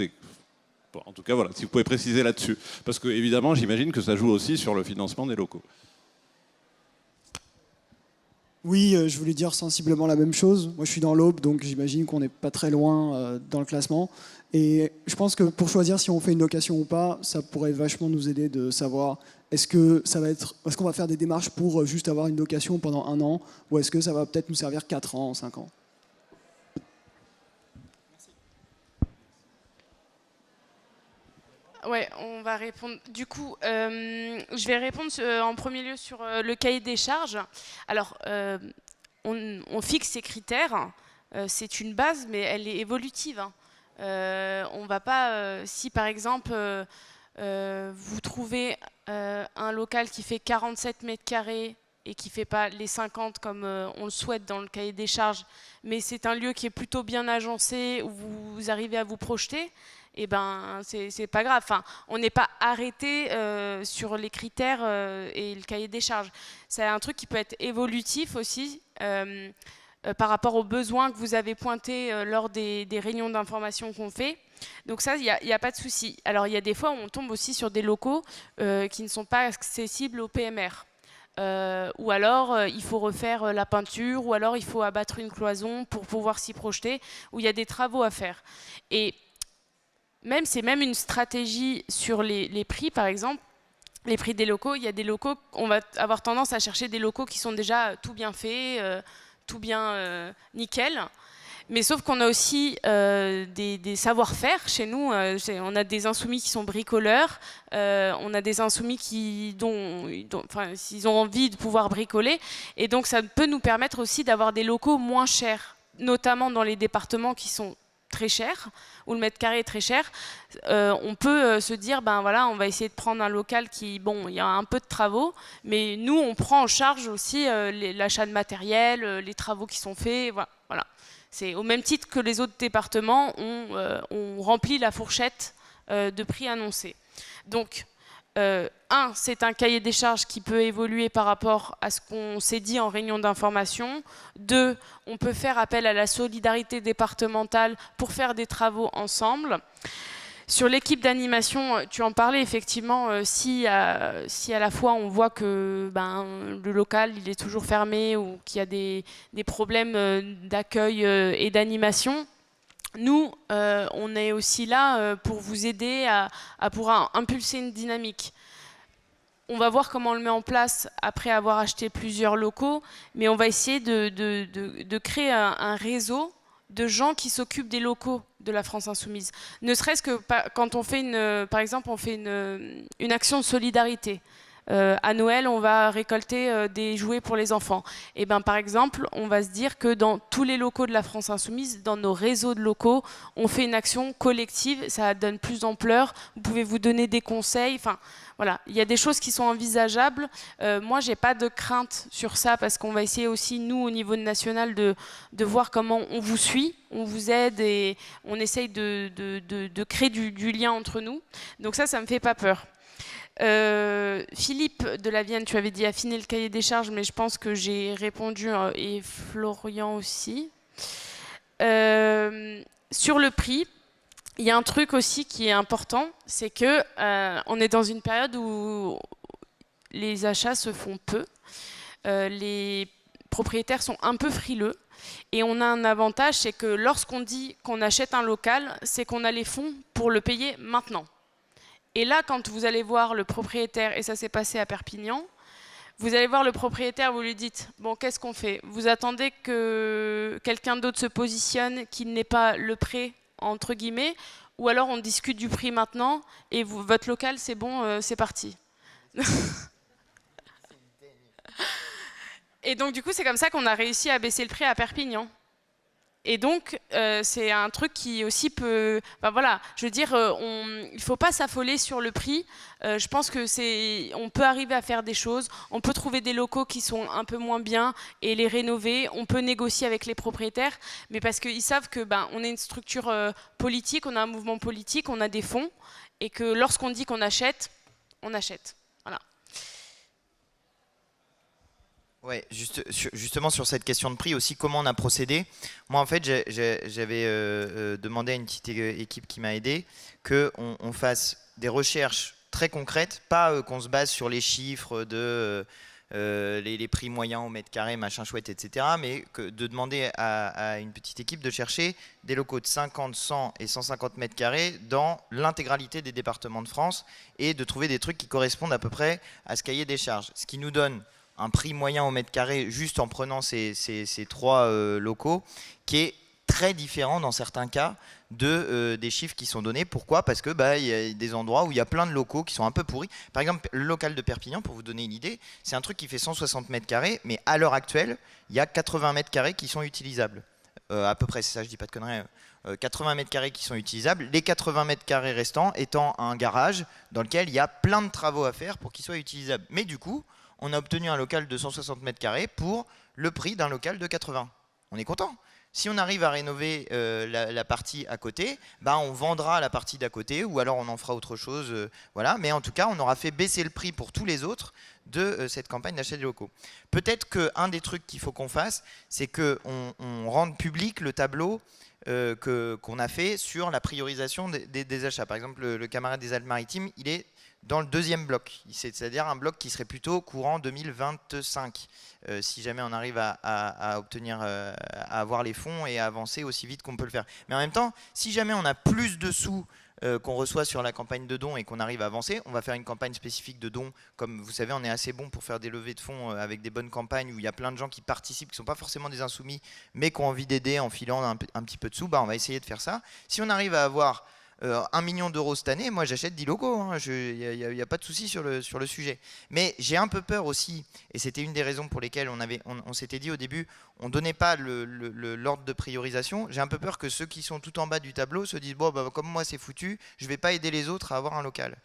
Bon, en tout cas, voilà, si vous pouvez préciser là-dessus. Parce que, évidemment, j'imagine que ça joue aussi sur le financement des locaux. Oui, je voulais dire sensiblement la même chose. Moi, je suis dans l'Aube, donc j'imagine qu'on n'est pas très loin dans le classement. Et je pense que pour choisir si on fait une location ou pas, ça pourrait vachement nous aider de savoir est-ce qu'on va faire des démarches pour juste avoir une location pendant 1 an, ou est-ce que ça va peut-être nous servir 4 ans, 5 ans. Ouais, on va répondre. Du coup, je vais répondre en premier lieu sur le cahier des charges. Alors, on fixe ces critères. C'est une base, mais elle est évolutive. Hein. On va pas, si par exemple vous trouvez un local qui fait 47 mètres carrés et qui ne fait pas les 50 comme on le souhaite dans le cahier des charges, mais c'est un lieu qui est plutôt bien agencé, où vous arrivez à vous projeter, eh ben, c'est pas grave. Enfin, on n'est pas arrêté sur les critères et le cahier des charges. C'est un truc qui peut être évolutif aussi par rapport aux besoins que vous avez pointés lors des réunions d'information qu'on fait. Donc ça, il n'y a pas de souci. Alors, il y a des fois où on tombe aussi sur des locaux qui ne sont pas accessibles au PMR. Ou alors il faut refaire la peinture, ou alors il faut abattre une cloison pour pouvoir s'y projeter, où il y a des travaux à faire. Et c'est même une stratégie sur les prix, par exemple. Les prix des locaux, il y a des locaux, on va avoir tendance à chercher des locaux qui sont déjà tout bien faits, tout bien nickel. Mais sauf qu'on a aussi des savoir-faire chez nous. On a des insoumis qui sont bricoleurs, on a des insoumis s'ils ont envie de pouvoir bricoler. Et donc ça peut nous permettre aussi d'avoir des locaux moins chers, notamment dans les départements qui sont très chers, où le mètre carré est très cher. On peut se dire, ben voilà, on va essayer de prendre un local qui, bon, il y a un peu de travaux, mais nous, on prend en charge aussi l'achat de matériel, les travaux qui sont faits, voilà. C'est au même titre que les autres départements ont rempli la fourchette de prix annoncés. Donc, c'est un cahier des charges qui peut évoluer par rapport à ce qu'on s'est dit en réunion d'information. 2, on peut faire appel à la solidarité départementale pour faire des travaux ensemble. Sur l'équipe d'animation, tu en parlais effectivement, si à la fois on voit que le local il est toujours fermé ou qu'il y a des problèmes d'accueil et d'animation, nous, on est aussi là pour vous aider à pouvoir impulser une dynamique. On va voir comment on le met en place après avoir acheté plusieurs locaux, mais on va essayer de créer un réseau de gens qui s'occupent des locaux de la France Insoumise. Ne serait-ce que quand on fait par exemple, on fait une action de solidarité. À Noël, on va récolter des jouets pour les enfants. Et ben, par exemple, on va se dire que dans tous les locaux de la France Insoumise, dans nos réseaux de locaux, on fait une action collective, ça donne plus d'ampleur, vous pouvez vous donner des conseils, enfin voilà, il y a des choses qui sont envisageables. Moi, j'ai pas de crainte sur ça parce qu'on va essayer aussi, nous, au niveau national, de voir comment on vous suit, on vous aide et on essaye de créer du lien entre nous. Donc ça me fait pas peur. Philippe de la Vienne, tu avais dit affiner le cahier des charges, mais je pense que j'ai répondu, et Florian aussi. Sur le prix, il y a un truc aussi qui est important, c'est que on est dans une période où les achats se font peu, les propriétaires sont un peu frileux, et on a un avantage, c'est que lorsqu'on dit qu'on achète un local, c'est qu'on a les fonds pour le payer maintenant. Et là, quand vous allez voir le propriétaire, et ça s'est passé à Perpignan, vous allez voir le propriétaire, vous lui dites, bon, qu'est-ce qu'on fait? Vous attendez que quelqu'un d'autre se positionne, qui n'ait pas le prêt, entre guillemets, ou alors on discute du prix maintenant, et votre local, c'est bon, c'est parti. Et donc, du coup, c'est comme ça qu'on a réussi à baisser le prix à Perpignan. Et donc, c'est un truc qui aussi peut... Enfin, voilà, je veux dire, il ne faut pas s'affoler sur le prix. Je pense qu'on peut arriver à faire des choses. On peut trouver des locaux qui sont un peu moins bien et les rénover. On peut négocier avec les propriétaires, mais parce qu'ils savent que on est une structure politique, on a un mouvement politique, on a des fonds, et que lorsqu'on dit qu'on achète, on achète. Voilà. Ouais, justement sur cette question de prix aussi, comment on a procédé. Moi, en fait, j'avais demandé à une petite équipe qui m'a aidé qu'on fasse des recherches très concrètes, pas qu'on se base sur les chiffres de les prix moyens au mètre carré, machin chouette, etc. Mais de demander à une petite équipe de chercher des locaux de 50, 100 et 150 mètres carrés dans l'intégralité des départements de France et de trouver des trucs qui correspondent à peu près à ce cahier des charges. Ce qui nous donne un prix moyen au mètre carré juste en prenant ces trois locaux qui est très différent dans certains cas des chiffres qui sont donnés. Pourquoi? Parce que y a des endroits où il y a plein de locaux qui sont un peu pourris. Par exemple, le local de Perpignan, pour vous donner une idée, c'est un truc qui fait 160 mètres carrés, mais à l'heure actuelle, il y a 80 mètres carrés qui sont utilisables. À peu près, c'est ça, je dis pas de conneries. 80 mètres carrés qui sont utilisables, les 80 mètres carrés restants étant un garage dans lequel il y a plein de travaux à faire pour qu'il soit utilisable. Mais du coup, on a obtenu un local de 160 mètres carrés pour le prix d'un local de 80. On est content. Si on arrive à rénover la partie à côté, on vendra la partie d'à côté ou alors on en fera autre chose. Voilà. Mais en tout cas, on aura fait baisser le prix pour tous les autres de cette campagne d'achat des locaux. Peut-être qu'un des trucs qu'il faut qu'on fasse, c'est qu'on rende public le tableau qu'on a fait sur la priorisation des achats. Par exemple, le camarade des Alpes-Maritimes, il est dans le deuxième bloc, c'est-à-dire un bloc qui serait plutôt courant 2025, si jamais on arrive à obtenir, à avoir les fonds et à avancer aussi vite qu'on peut le faire. Mais en même temps, si jamais on a plus de sous qu'on reçoit sur la campagne de dons et qu'on arrive à avancer, on va faire une campagne spécifique de dons. Comme vous savez, on est assez bon pour faire des levées de fonds avec des bonnes campagnes où il y a plein de gens qui participent, qui ne sont pas forcément des insoumis, mais qui ont envie d'aider en filant un petit peu de sous. On va essayer de faire ça. Si on arrive à avoir 1 million d'euros cette année, moi j'achète 10 locaux, il n'y a pas de souci sur le sujet. Mais j'ai un peu peur aussi, et c'était une des raisons pour lesquelles on s'était dit au début, on ne donnait pas l'ordre de priorisation. J'ai un peu peur que ceux qui sont tout en bas du tableau se disent, bon, comme moi c'est foutu, je ne vais pas aider les autres à avoir un local.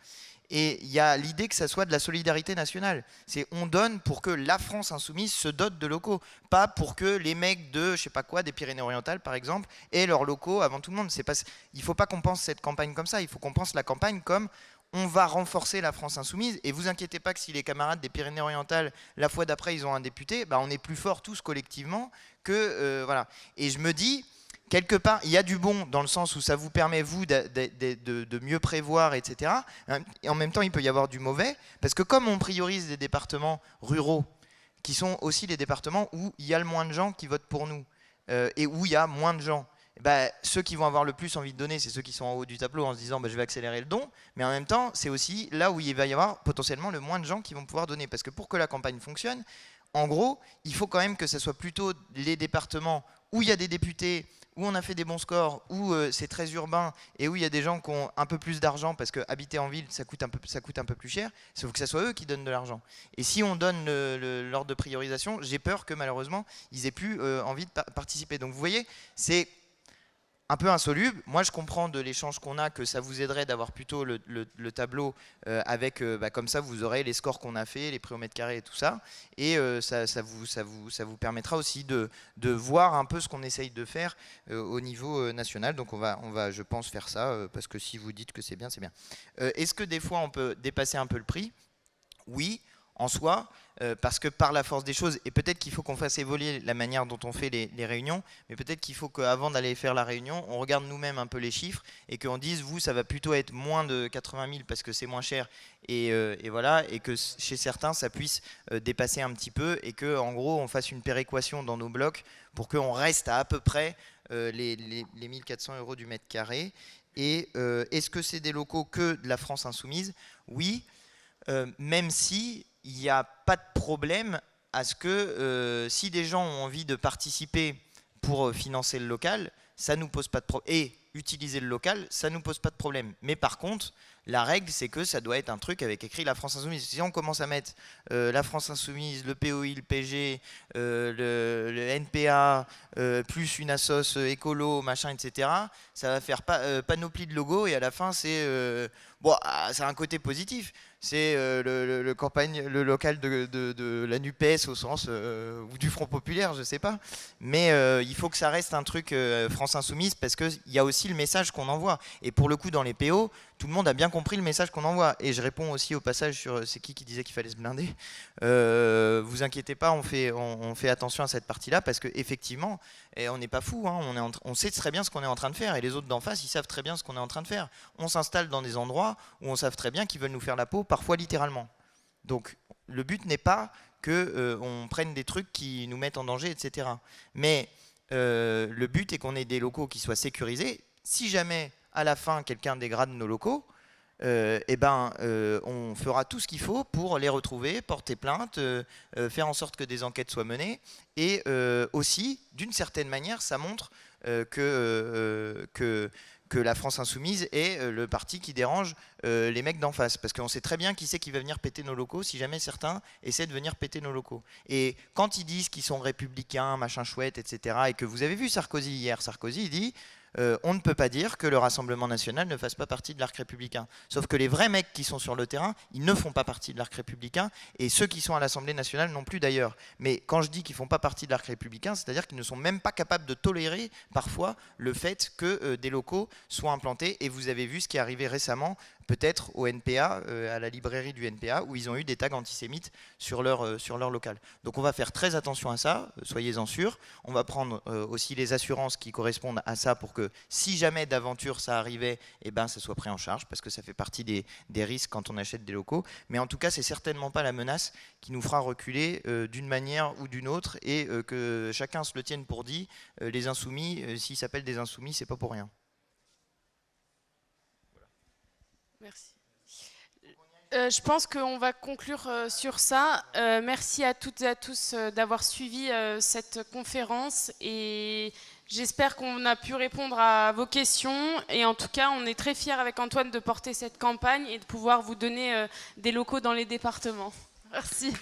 Et il y a l'idée que ça soit de la solidarité nationale. C'est on donne pour que la France insoumise se dote de locaux, pas pour que les mecs de, je sais pas quoi, des Pyrénées-Orientales par exemple, aient leurs locaux avant tout le monde. Il ne faut pas qu'on pense cette campagne comme ça, il faut qu'on pense la campagne comme on va renforcer la France insoumise. Et vous inquiétez pas que si les camarades des Pyrénées-Orientales, la fois d'après, ils ont un député, on est plus forts tous collectivement que... voilà. Et je me dis... Quelque part, il y a du bon dans le sens où ça vous permet, vous, de mieux prévoir, etc. Et en même temps, il peut y avoir du mauvais, parce que comme on priorise des départements ruraux, qui sont aussi les départements où il y a le moins de gens qui votent pour nous, et où il y a moins de gens, ceux qui vont avoir le plus envie de donner, c'est ceux qui sont en haut du tableau en se disant je vais accélérer le don, mais en même temps, c'est aussi là où il va y avoir potentiellement le moins de gens qui vont pouvoir donner. Parce que pour que la campagne fonctionne, en gros, il faut quand même que ce soit plutôt les départements où il y a des députés, où on a fait des bons scores, où c'est très urbain et où il y a des gens qui ont un peu plus d'argent parce que habiter en ville, ça coûte un peu plus cher. Il faut que ce soit eux qui donnent de l'argent. Et si on donne l'ordre de priorisation, j'ai peur que malheureusement, ils aient plus envie de participer. Donc vous voyez, c'est un peu insoluble. Moi, je comprends de l'échange qu'on a que ça vous aiderait d'avoir plutôt le tableau avec, comme ça, vous aurez les scores qu'on a fait, les prix au mètre carré et tout ça. Et ça vous permettra aussi de voir un peu ce qu'on essaye de faire au niveau national. Donc, on va, je pense, faire ça parce que si vous dites que c'est bien, c'est bien. Est-ce que des fois, on peut dépasser un peu le prix? Oui. En soi, parce que par la force des choses, et peut-être qu'il faut qu'on fasse évoluer la manière dont on fait les réunions, mais peut-être qu'il faut qu'avant d'aller faire la réunion, on regarde nous-mêmes un peu les chiffres et qu'on dise, vous, ça va plutôt être moins de 80 000 parce que c'est moins cher, et voilà, et que chez certains, ça puisse dépasser un petit peu, et qu'en gros, on fasse une péréquation dans nos blocs pour qu'on reste à peu près les 1400 € du mètre carré. Et est-ce que c'est des locaux que de la France Insoumise? Oui, même si il n'y a pas de problème à ce que si des gens ont envie de participer pour financer le local, ça nous pose pas de problème. Et utiliser le local, ça nous pose pas de problème. Mais par contre, la règle, c'est que ça doit être un truc avec écrit la France Insoumise. Si on commence à mettre la France Insoumise, le POI, le PG, le NPA, plus une assoce écolo, machin, etc., ça va faire panoplie de logos et à la fin, c'est ça a un côté positif. C'est le local de la NUPES au sens ou du Front Populaire, je sais pas. Mais il faut que ça reste un truc France Insoumise parce qu'il y a aussi le message qu'on envoie. Et pour le coup, dans les PO, tout le monde a bien compris le message qu'on envoie. Et je réponds aussi au passage sur c'est qui disait qu'il fallait se blinder. Vous inquiétez pas, on fait attention à cette partie-là parce qu'effectivement, on n'est pas fou. Hein, on sait très bien ce qu'on est en train de faire. Et les autres d'en face, ils savent très bien ce qu'on est en train de faire. On s'installe dans des endroits où on sait très bien qu'ils veulent nous faire la peau, parfois littéralement. Donc le but n'est pas qu'on prenne des trucs qui nous mettent en danger, etc. Mais le but est qu'on ait des locaux qui soient sécurisés. Si jamais, à la fin, quelqu'un dégrade nos locaux, on fera tout ce qu'il faut pour les retrouver, porter plainte, faire en sorte que des enquêtes soient menées. Et aussi, d'une certaine manière, ça montre que la France Insoumise est le parti qui dérange les mecs d'en face. Parce qu'on sait très bien qui c'est qui va venir péter nos locaux si jamais certains essaient de venir péter nos locaux. Et quand ils disent qu'ils sont républicains, machin chouette, etc., et que vous avez vu Sarkozy hier, Sarkozy il dit on ne peut pas dire que le Rassemblement national ne fasse pas partie de l'arc républicain. Sauf que les vrais mecs qui sont sur le terrain, ils ne font pas partie de l'arc républicain, et ceux qui sont à l'Assemblée nationale non plus d'ailleurs. Mais quand je dis qu'ils ne font pas partie de l'arc républicain, c'est-à-dire qu'ils ne sont même pas capables de tolérer parfois le fait que des locaux soient implantés. Et vous avez vu ce qui est arrivé récemment, peut-être au NPA, à la librairie du NPA, où ils ont eu des tags antisémites sur leur local. Donc on va faire très attention à ça, soyez-en sûrs. On va prendre aussi les assurances qui correspondent à ça pour que si jamais d'aventure ça arrivait, ça soit pris en charge, parce que ça fait partie des risques quand on achète des locaux. Mais en tout cas, c'est certainement pas la menace qui nous fera reculer d'une manière ou d'une autre, et que chacun se le tienne pour dit, les insoumis, s'ils s'appellent des insoumis, c'est pas pour rien. Merci. Je pense qu'on va conclure sur ça. Merci à toutes et à tous d'avoir suivi cette conférence, et j'espère qu'on a pu répondre à vos questions. Et en tout cas, on est très fiers avec Antoine de porter cette campagne et de pouvoir vous donner des locaux dans les départements. Merci.